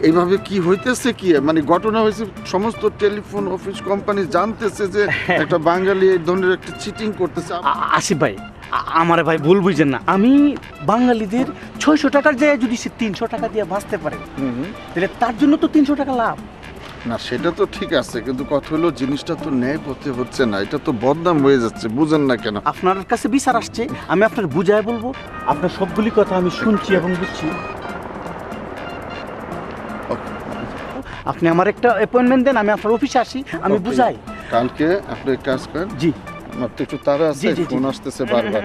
এইভাবে কি হইতেছে, কি মানে ঘটনা হয়েছে, সমস্ত টেলিফোন অফিস কোম্পানি জানতেছে যে একটা বাঙালি এই ধরনের একটা চিটিং করতেছে। আসিফ ভাই, আমারে ভাই ভুল বুঝেন না, আমি বাঙালিদের 600 টাকার জায়গায় যদি সে 300 টাকা দিয়ে বাঁচতে পারে তাহলে তার জন্য তো 300 টাকা লাভ। না সেটা তো ঠিক আছে, কিন্তু কথা হলো জিনিসটা তো ন্যায় পথে হচ্ছে না, এটা তো বদনাম হয়ে যাচ্ছে, বুঝেন না কেন? আপনার কাছে বিচার আসছে, আমি আপনার বুঝায় বলবো, আপনার সবগুলি কথা আমি শুনছি এবং বুঝছি। আপনি আমার একটা অ্যাপয়েন্টমেন্ট দেন, আমি আপনার অফিসে আসি, আমি বুঝাই। কালকে আপনি এক কাজ করেন, জি আমার তো একটু তাড়া আছে, ফোন আসতেছে বারবার,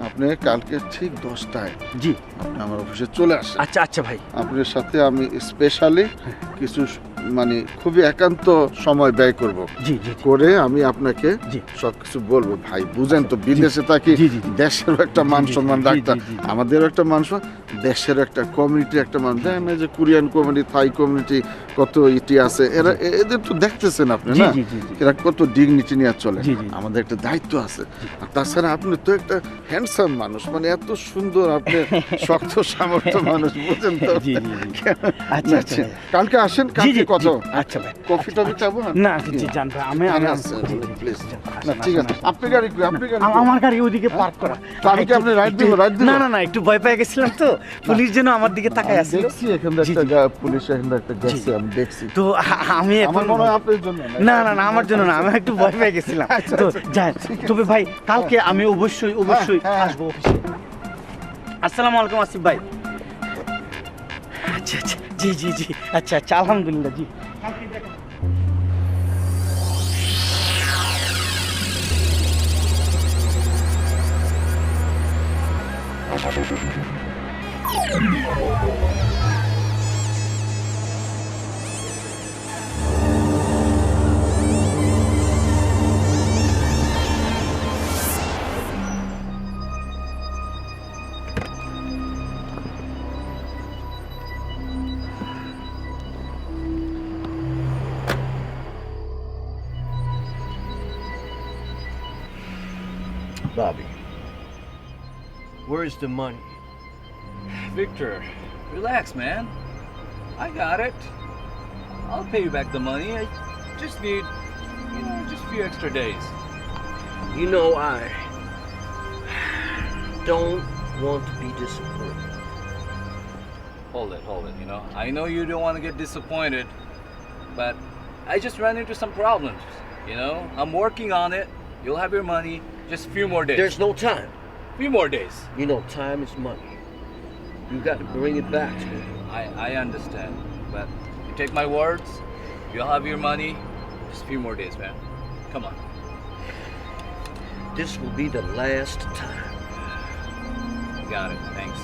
আপনি কালকে ঠিক 10টায় জি আপনি আমার অফিসে চলে আসেন। আচ্ছা আচ্ছা ভাই, আপনার সাথে আমি স্পেশালি কিছু মানে খুবই একান্ত সময় ব্যয় করব, জি জি করে আমি আপনাকে সবকিছু বলবো। ভাই বুঝেন তো, বিদেশে থাকি, দেশেরও একটা মান সম্মান রাখতাম, আমাদেরও একটা মান সম্মান, দেশের একটা কমিউনিটি, একটা মান দেখেন না যে কোরিয়ান কমিউনিটি, থাই কমিউনিটি, কত ইটি আছে, এরা এদের তো দেখতেছেন আপনি না, এরা কত ডিগনিটি নিয়ে চলে, আমাদের একটা দায়িত্ব আছে। আর তাছাড়া আপনি তো একটা হ্যান্ডসাম মানুষ, মানে এত সুন্দর, আপনি শক্ত সামর্থ্য মানুষ, বুঝেন তো। আচ্ছা আচ্ছা, কালকে আসেন, কালকে কত? আচ্ছা ভাই, কফি টফি খাবো না? জি জান ভাই, আমি প্লিজ। না ঠিক আছে, আপনি গাড়ি, আপনি গাড়ি, আমার গাড়ি ওইদিকে পার্ক করা। আমি কি আপনি রাইড দিব? রাইড দিব? না না না, একটু ভয় পেয়ে গেছিলাম তো, পুলিশ যেন আমার দিকে তাকায় আছে। দেখছি এখানে একটা পুলিশ এখানে একটা গেছে, আমি দেখছি তো আমি আমার মনে হয় আপনার জন্য না না না, আমার জন্য না, আমি একটু ভয় পেয়ে গেছিলাম তো। যাই, তবে ভাই কালকে আমি অবশ্যই অবশ্যই আসবো অফিসে। আসসালামু আলাইকুম আসিফ ভাই। আচ্ছা আচ্ছা, জি জি জি, আচ্ছা আচ্ছা, আলহামদুলিল্লাহ, জি। Bobby, where's the money? Victor, relax, man. I got it. I'll pay you back the money. I just need, just a few extra days. You know, I don't want to be disappointed. Hold it. I know you don't want to get disappointed, but I just ran into some problems, I'm working on it. You'll have your money, just a few more days. There's no time. Few more days. You know, time is money. You got to bring it back to me. I understand, but you take my words, you'll have your money, just a few more days, man. Come on. This will be the last time. Got it, thanks.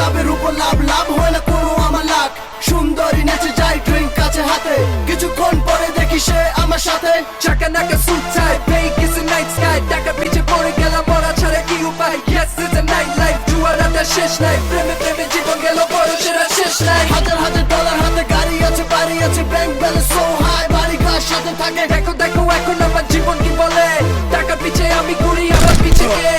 লাভের উপর লাভ, লাভ হয় না কোনো আমার লাখ। সুন্দরী নেচে যায় drink কাছে হাতে, কিছুক্ষণ পরে দেখি সে আমার সাথে। চাকা নাকা suit tie, Vegas and night sky, টাকা পিছে পড়ে গেলাম মরা ছাড়া কি উপায়। Yes it's a night life, জুয়ার আড্ডা শেষ নাই, প্রেমে প্রেমে জীবন গেল বয়সেরা শেষ নাই। হাজার হাজার ডলার হাতে, গাড়ি আছে বাড়ি আছে, ব্যাংক ব্যালেন্স সো হাই, বাড়ি কার সাথে থাকে। দেখো দেখো এখন আমার জীবন কি বলে, টাকা পিছে আমি ঘুরি, আমার পিছে কে।